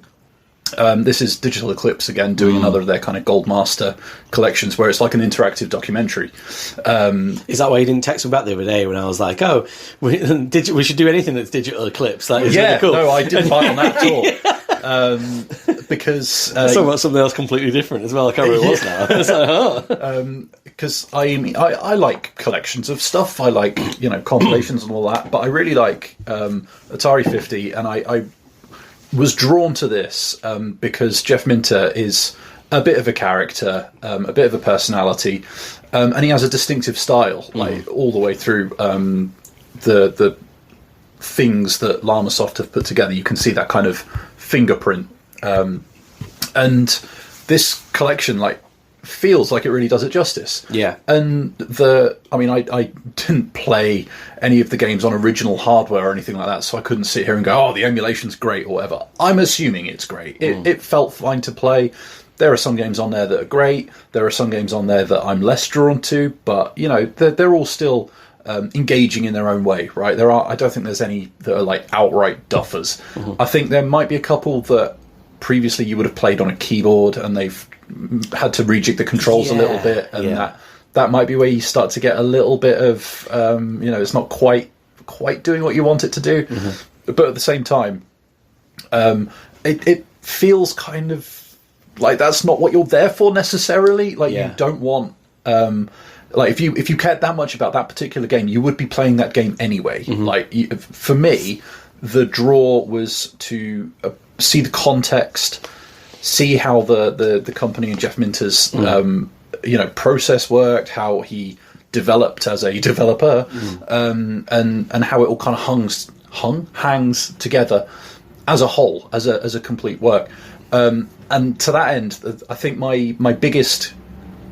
this is Digital Eclipse again doing another of their kind of Gold Master collections where it's like an interactive documentary. Is that why you didn't text me back the other day when I was like, "Oh, we should do anything that's Digital Eclipse"? That is really cool. No, I didn't buy on that at all. Because talking about something else completely different as well. I can't remember what it was now. It's like, because I like collections of stuff. I like compilations and all that, but I really like Atari 50, and I was drawn to this because Jeff Minter is a bit of a character, a bit of a personality, and he has a distinctive style, like all the way through the things that Llamasoft have put together. You can see that kind of fingerprint, and this collection feels like it really does it justice. Yeah. And I didn't play any of the games on original hardware or anything like that, so I couldn't sit here and go, oh, the emulation's great or whatever. I'm assuming it's great. It felt fine to play. There are some games on there that are great. There are some games on there that I'm less drawn to, but, they're all still engaging in their own way, right? I don't think there's any that are outright duffers. I think there might be a couple that previously you would have played on a keyboard and they've had to rejig the controls a little bit, and that might be where you start to get a little bit of it's not quite doing what you want it to do, but at the same time it feels kind of like that's not what you're there for necessarily. You don't want if you cared that much about that particular game, you would be playing that game anyway. For me, the draw was to see the context, see how the company and Jeff Minter's process worked, how he developed as a developer, and how it all kind of hangs together. as a whole, as a complete work. And to that end, I think my biggest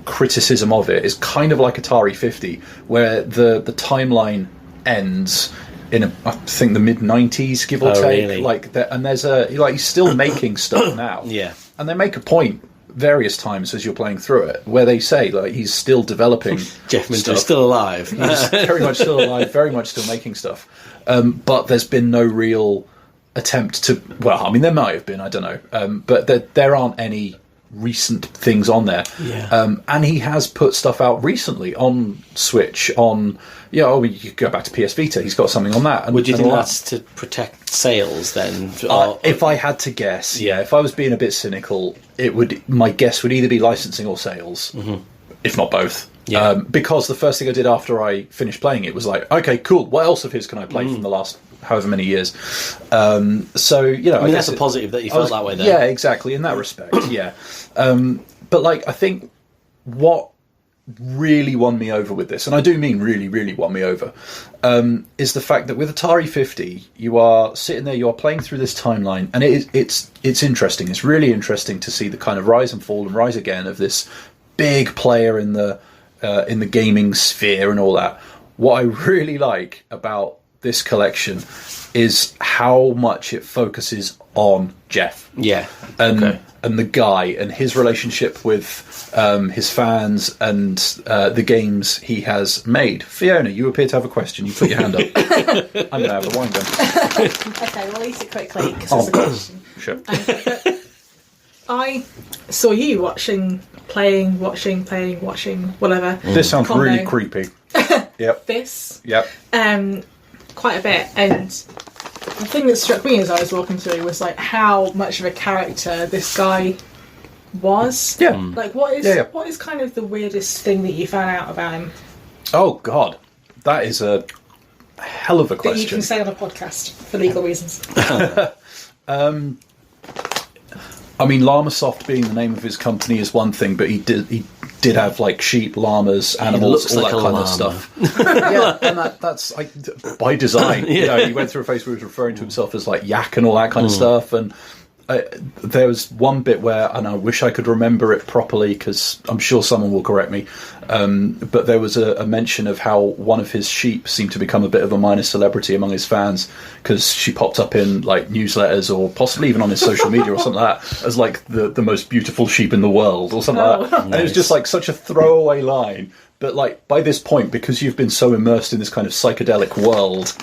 criticism of it is kind of like Atari 50, where the timeline ends in I think the mid 90s, give or take. Really? And there's he's still making stuff now. Yeah. And they make a point various times as you're playing through it, where they say he's still developing. Jeff Minter's stuff. still alive. He's very much still alive, very much still making stuff. But there's been no real attempt to. Well, I mean, there might have been. I don't know. But there aren't any recent things on there. Yeah. And he has put stuff out recently on Switch. You go back to PS Vita. He's got something on that. Would you think that's to protect sales then? If I had to guess, if I was being a bit cynical, my guess would either be licensing or sales, if not both. Yeah. Because the first thing I did after I finished playing it was like, okay, cool. What else of his can I play from the last however many years? I mean, that's a positive that you felt that way then. Yeah, exactly. In that respect, yeah. But I think what really won me over with this, and I do mean really, really won me over, is the fact that with Atari 50, you are sitting there, you are playing through this timeline, and it's interesting. It's really interesting to see the kind of rise and fall and rise again of this big player in the gaming sphere and all that. What I really like about this collection is how much it focuses on Jeff. Yeah. And the guy and his relationship with his fans and the games he has made. Fiona, you appear to have a question. You put your hand up. I'm going to have a wine gun. Okay, we'll eat it quickly because there's a question. Sure. I saw you playing, whatever. This sounds really creepy. Yep. This. Yep. Quite a bit, and the thing that struck me as I was walking through was how much of a character this guy was. Yeah. What is kind of the weirdest thing that you found out about him? Oh God, that is a hell of a question. That you can say on a podcast for legal reasons. I mean, Llamasoft being the name of his company is one thing, but he did have sheep, llamas, animals, all that kind of stuff. Yeah, and that's by design. Yeah. He went through a phase where he was referring to himself as yak and all that kind of stuff. And there was one bit where, and I wish I could remember it properly because I'm sure someone will correct me. But there was a mention of how one of his sheep seemed to become a bit of a minor celebrity among his fans because she popped up in newsletters or possibly even on his social media or something like that as the most beautiful sheep in the world or something like that. Nice. And it was just such a throwaway line. But by this point, because you've been so immersed in this kind of psychedelic world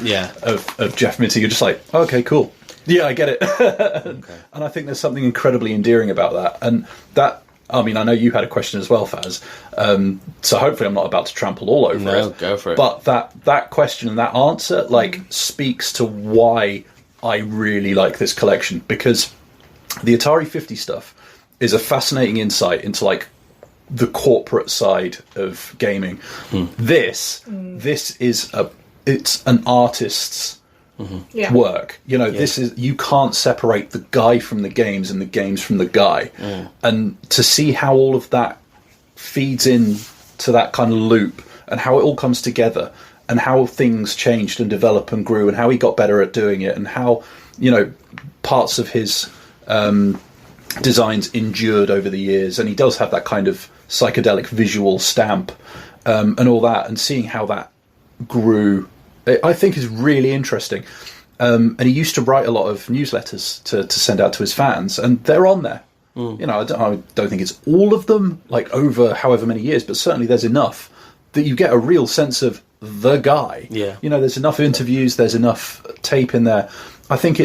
of Jeff Minter, you're just okay, cool. Yeah, I get it. Okay. And I think there's something incredibly endearing about that. And that, I mean, I know you had a question as well, Faz. So hopefully I'm not about to trample all over it. No, go for it. But that question and that answer, speaks to why I really like this collection. Because the Atari 50 stuff is a fascinating insight into, the corporate side of gaming. This is it's an artist's work. This is, you can't separate the guy from the games and the games from the guy. And to see how all of that feeds in to that kind of loop and how it all comes together and how things changed and developed and grew and how he got better at doing it and how parts of his designs endured over the years, and he does have that kind of psychedelic visual stamp and all that, and seeing how that grew I think is really interesting. And he used to write a lot of newsletters to send out to his fans, and they're on there. I don't think it's all of them, over however many years, but certainly there's enough that you get a real sense of the guy. Yeah. There's enough interviews, there's enough tape in there. I think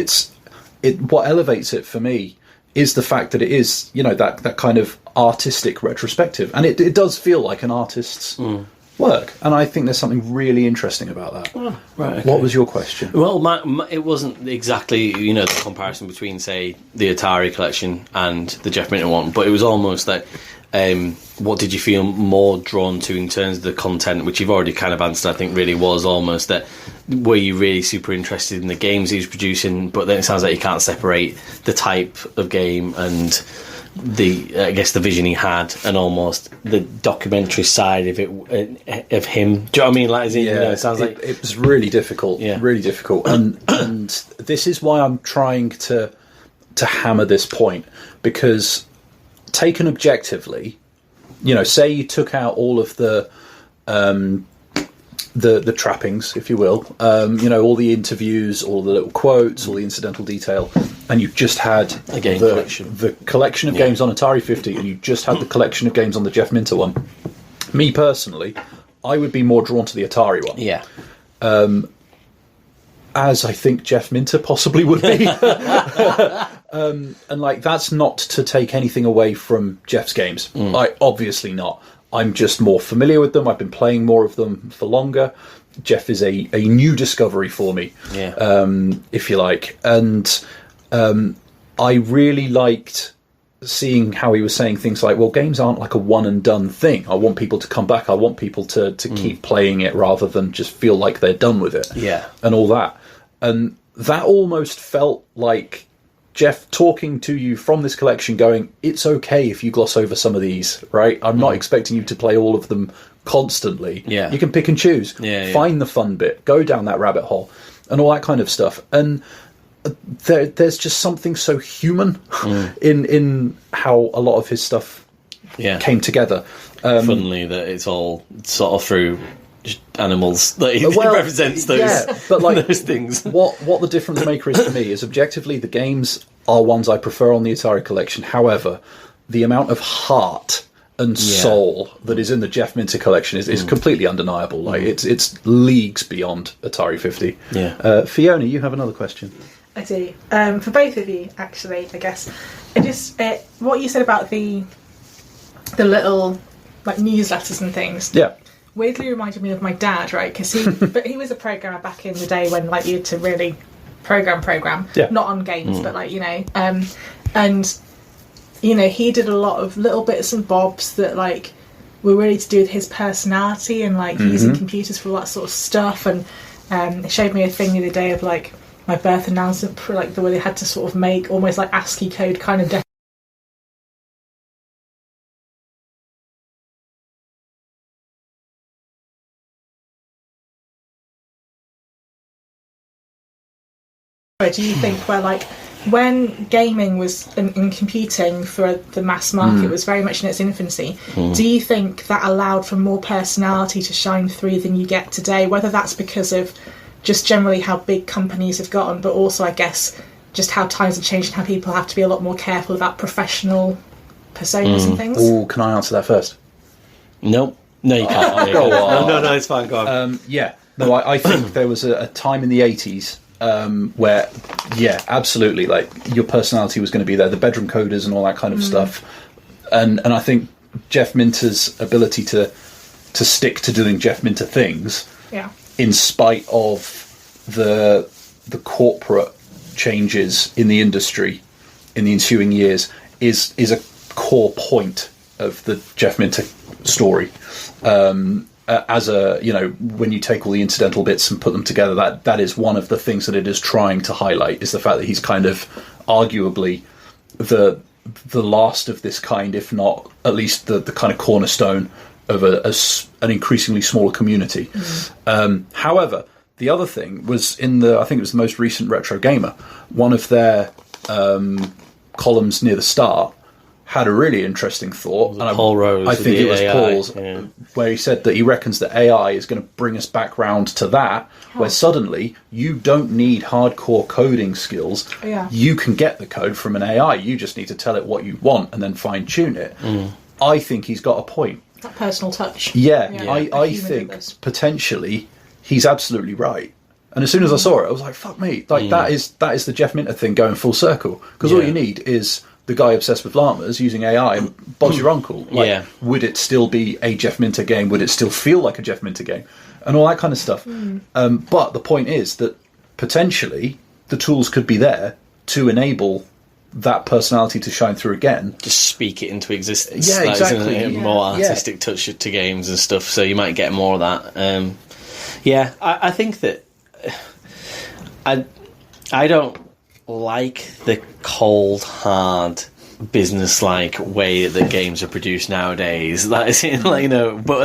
what elevates it for me is the fact that it is, that kind of artistic retrospective. And it does feel like an artist's work. And I think there's something really interesting about that. Oh, right. Okay. What was your question? Well, it wasn't exactly, the comparison between, say, the Atari collection and the Jeff Minter one, but it was almost what did you feel more drawn to in terms of the content, which you've already kind of answered, I think really was almost that, were you really super interested in the games he was producing, but then it sounds like you can't separate the type of game and I guess the vision he had and almost the documentary side of it, of him. Do you know what I mean? It sounds like it was really difficult. Yeah. Really difficult. And this is why I'm trying to hammer this point, because taken objectively, say you took out all of the trappings, if you will, all the interviews, all the little quotes, all the incidental detail, and you just had the collection of games on Atari 50, and you just had the collection of games on the Jeff Minter one. Me personally, I would be more drawn to the Atari one. Yeah. As I think Jeff Minter possibly would be. And that's not to take anything away from Jeff's games. Obviously not. I'm just more familiar with them. I've been playing more of them for longer. Jeff is a new discovery for me, if you like. And I really liked seeing how he was saying things like, well, games aren't like a one and done thing. I want people to come back. I want people to keep playing it rather than just feel like they're done with it. Yeah. And all that. And that almost felt like Jeff talking to you from this collection going, it's okay if you gloss over some of these, right? I'm not expecting you to play all of them constantly. Yeah. You can pick and choose. Find the fun bit. Go down that rabbit hole. And all that kind of stuff. And there's just something so human in how a lot of his stuff came together. Funnily that it's all sort of through animals that he represents those, but like those things. What the difference maker is for me is objectively the games are ones I prefer on the Atari collection. However, the amount of heart and soul that is in the Jeff Minter collection is completely undeniable. Like it's leagues beyond Atari 50. Fiona, you have another question. I do. For both of you, actually, I guess. What you said about the little like newsletters and things. Yeah. Weirdly reminded me of my dad, right? Because he was a programmer back in the day when like you had to really program, not on games, but like and he did a lot of little bits and bobs that like were really to do with his personality and like using computers for all that sort of stuff. And it showed me a thing the other day of like my birth announcement, like the way they had to sort of make almost like ASCII code kind of. Do you think where like when gaming was in computing for the mass market was very much in its infancy, do you think that allowed for more personality to shine through than you get today, whether that's because of just generally how big companies have gotten, but also I guess just how times have changed and how people have to be a lot more careful about professional personas and things? Oh, can I answer that first? No, you can't. No, it's fine, go on. I think there was a time in the 80s where, absolutely, like your personality was going to be there, the bedroom coders and all that kind of stuff, and I think Jeff Minter's ability to stick to doing Jeff Minter things, in spite of the corporate changes in the industry in the ensuing years, is a core point of the Jeff Minter story. As when you take all the incidental bits and put them together, that is one of the things that it is trying to highlight, is the fact that he's kind of arguably the last of this kind, if not at least the kind of cornerstone of an increasingly smaller community. However, the other thing was I think it was the most recent Retro Gamer, one of their columns near the start had a really interesting thought. Paul Rose, I think it was AI, Paul's, where he said that he reckons that AI is going to bring us back round to that, where suddenly you don't need hardcore coding skills. You can get the code from an AI. You just need to tell it what you want and then fine tune it. I think he's got a point. That personal touch. I think potentially he's absolutely right. And as soon as I saw it, I was like, fuck me. Like that is the Jeff Minter thing going full circle. Because all you need is the guy obsessed with llamas using AI and Bob's your uncle. Like, would it still be a Jeff Minter game? Would it still feel like a Jeff Minter game? And all that kind of stuff. But the point is that potentially the tools could be there to enable that personality to shine through again. Just speak it into existence. Yeah, exactly. A more artistic touch to games and stuff, so you might get more of that. I think that I don't like the cold, hard, business-like way that games are produced nowadays. But at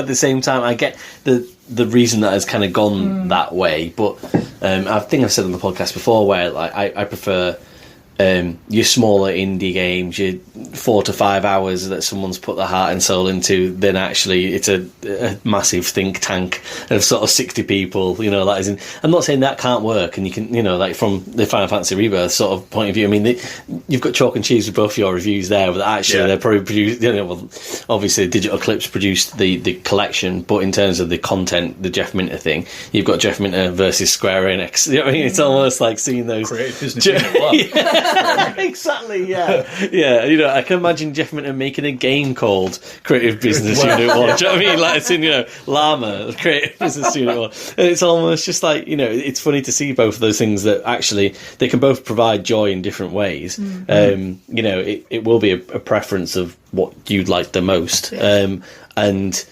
the same time, I get the the reason that has kind of gone that way. But I think I've said on the podcast before where like I prefer your smaller indie games, your 4 to 5 hours that someone's put their heart and soul into, then actually it's a massive think tank of sort of 60 people, you know, that is in, I'm not saying that can't work, and you can, you know, like from the Final Fantasy Rebirth sort of point of view, I mean, you've got chalk and cheese with both your reviews there, but actually they're probably produced, you know, well, obviously Digital Eclipse produced the collection, but in terms of the content, the Jeff Minter thing, you've got Jeff Minter versus Square Enix, you know what I mean? It's almost like seeing those... Creative business unit one. Exactly, yeah. You know, I can imagine Jeff Minter making a game called Creative Business Unit 1. Do you know what I mean? Like, it's in, you know, Llama, Creative Business Unit 1. And it's almost just like, you know, it's funny to see both of those things that actually, they can both provide joy in different ways. You know, it will be a preference of what you'd like the most. And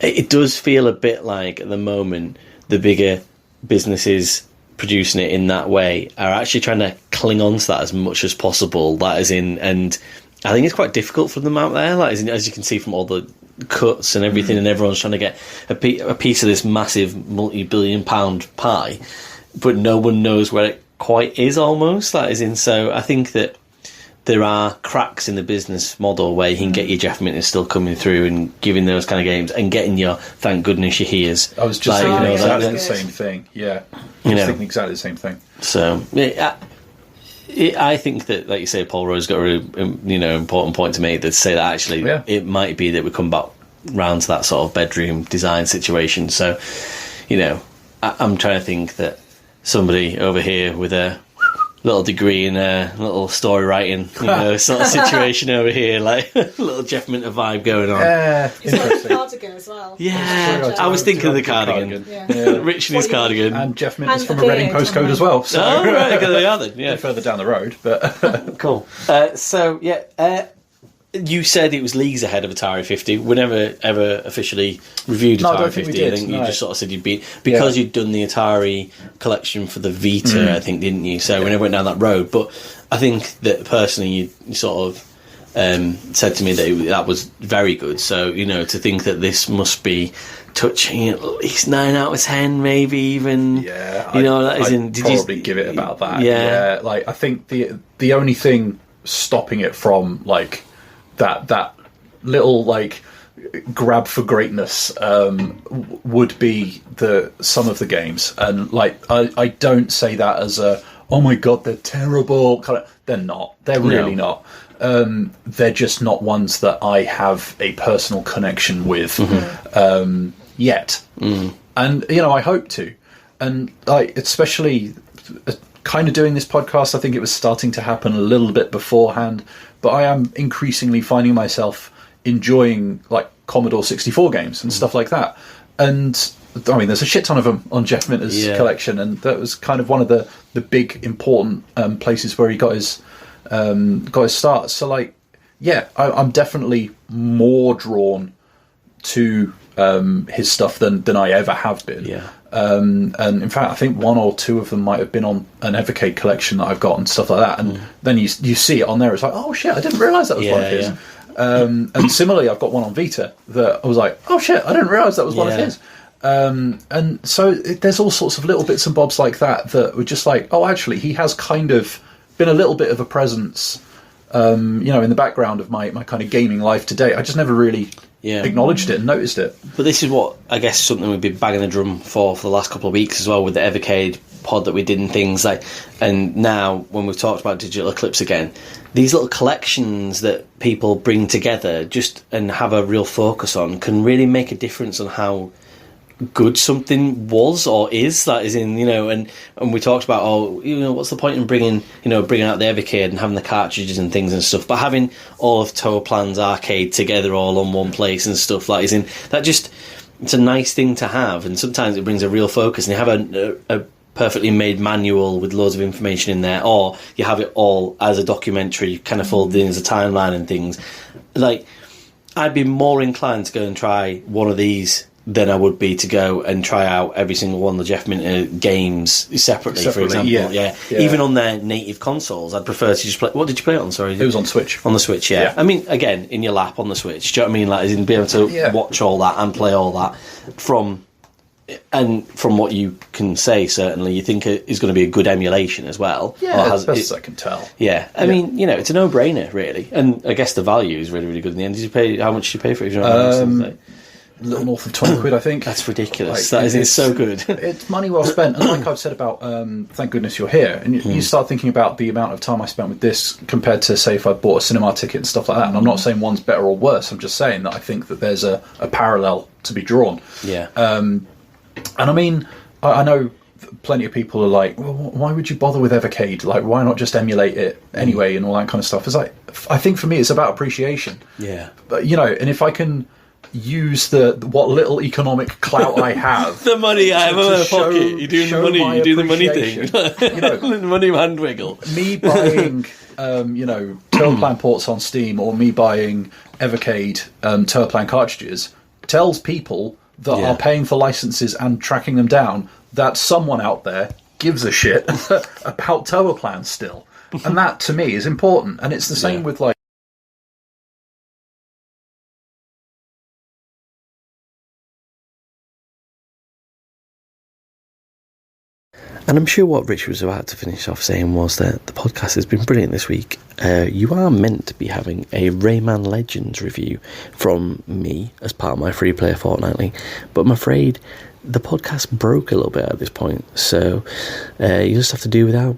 it does feel a bit like, at the moment, the bigger businesses producing it in that way are actually trying to cling on to that as much as possible. That is in, and I think it's quite difficult for them out there. Like, as you can see from all the cuts and everything, and everyone's trying to get a piece of this massive multi-billion-pound pie, but no one knows where it quite is. Almost, that is in. So I think that there are cracks in the business model where you can get your Jeff Minter still coming through and giving those kind of games and getting your thank goodness you're here's. I was just thinking exactly the same thing. Yeah, I was thinking exactly the same thing. So I think that, like you say, Paul Rowe's got a really, important point to make, that say that actually it might be that we come back round to that sort of bedroom design situation. So, you know, I'm trying to think that somebody over here with a little degree in a little story writing, sort of situation over here, like a little Jeff Minter vibe going on. He's got a cardigan as well. Yeah, I was thinking of the cardigan. Rich in his cardigan. And Jeff Minter's from a Reading postcode as well. So. Oh, right, okay, they are then. Yeah, further down the road, but cool. You said it was leagues ahead of Atari 50. We never ever officially reviewed Atari 50. I think you just sort of said you'd beat because you'd done the Atari collection for the Vita. I think, didn't you? So we never went down that road. But I think that personally, you sort of said to me that that was very good. So to think that this must be touching at least 9 out of 10, maybe even. Yeah, I'd probably give it about that. Yeah, like I think the only thing stopping it from like that little like grab for greatness would be some of the games, and like I don't say that as a oh my god they're terrible kind of, they're not, they're really not. They're just not ones that I have a personal connection with yet, and I hope to, and like especially kind of doing this podcast, I think it was starting to happen a little bit beforehand, but I am increasingly finding myself enjoying like Commodore 64 games and stuff like that. And I mean, there's a shit ton of them on Jeff Minter's collection, and that was kind of one of the big important places where he got his start. So like, I'm definitely more drawn to his stuff than I ever have been. Yeah. And in fact, I think 1 or 2 of them might have been on an Evercade collection that I've got and stuff like that. And then you see it on there. It's like, oh shit, I didn't realise that was one of his. And similarly, I've got one on Vita that I was like, oh shit, I didn't realise that was one of his. And so there's all sorts of little bits and bobs like that were just like, oh, actually, he has kind of been a little bit of a presence, in the background of my kind of gaming life today. I just never really acknowledged it and noticed it. But this is what, I guess, something we've been banging the drum for the last couple of weeks as well, with the Evercade pod that we did and things like, and now when we've talked about Digital Eclipse again, these little collections that people bring together just and have a real focus on can really make a difference on how good something was or is. That is in, and we talked about, what's the point in bringing out the Evercade and having the cartridges and things and stuff, but having all of Toaplan's arcade together all on one place and stuff, like, is in that just, it's a nice thing to have, and sometimes it brings a real focus, and you have a perfectly made manual with loads of information in there, or you have it all as a documentary kind of folded in as a timeline and things. Like, I'd be more inclined to go and try one of these than I would be to go and try out every single one of the Jeff Minter games separately, for example. Yeah. Even on their native consoles, I'd prefer to just play... What did you play it on, sorry? It was on Switch. On the Switch, yeah. I mean, again, in your lap on the Switch. Do you know what I mean? Like, as in be able to watch all that and play all that from and from what you can say, certainly, you think it is going to be a good emulation as well. Yeah, as best as I can tell. Yeah, I mean, it's a no-brainer, really. And I guess the value is really, really good in the end. How much did you pay for it? A little north of 20 quid, I think. That's ridiculous. It's so good. It's money well spent. And like I've said about Thank Goodness You're Here, and you start thinking about the amount of time I spent with this compared to, say, if I bought a cinema ticket and stuff like that. And I'm not saying one's better or worse. I'm just saying that I think that there's a parallel to be drawn. Yeah. And I mean, I know plenty of people are like, well, why would you bother with Evercade? Like, why not just emulate it anyway and all that kind of stuff? It's like, I think for me, it's about appreciation. Yeah. But, and if I can use what little economic clout I have, the money I have in my pocket. You're doing the money. You're doing the money thing. The money hand wiggle. Me buying, Turplan ports on Steam, or me buying Evercade Turplan cartridges tells people that are paying for licenses and tracking them down that someone out there gives a shit about Turplan still, and that to me is important. And it's the same with like. And I'm sure what Richard was about to finish off saying was that the podcast has been brilliant this week. You are meant to be having a Rayman Legends review from me as part of my free player fortnightly, but I'm afraid the podcast broke a little bit at this point, so you just have to do without.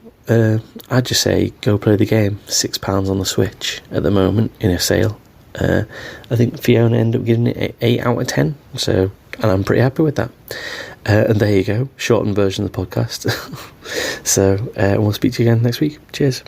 I'd just say go play the game. £6 on the Switch at the moment in a sale. I think Fiona ended up giving it an 8 out of 10, and I'm pretty happy with that. And there you go, shortened version of the podcast. So we'll speak to you again next week. Cheers.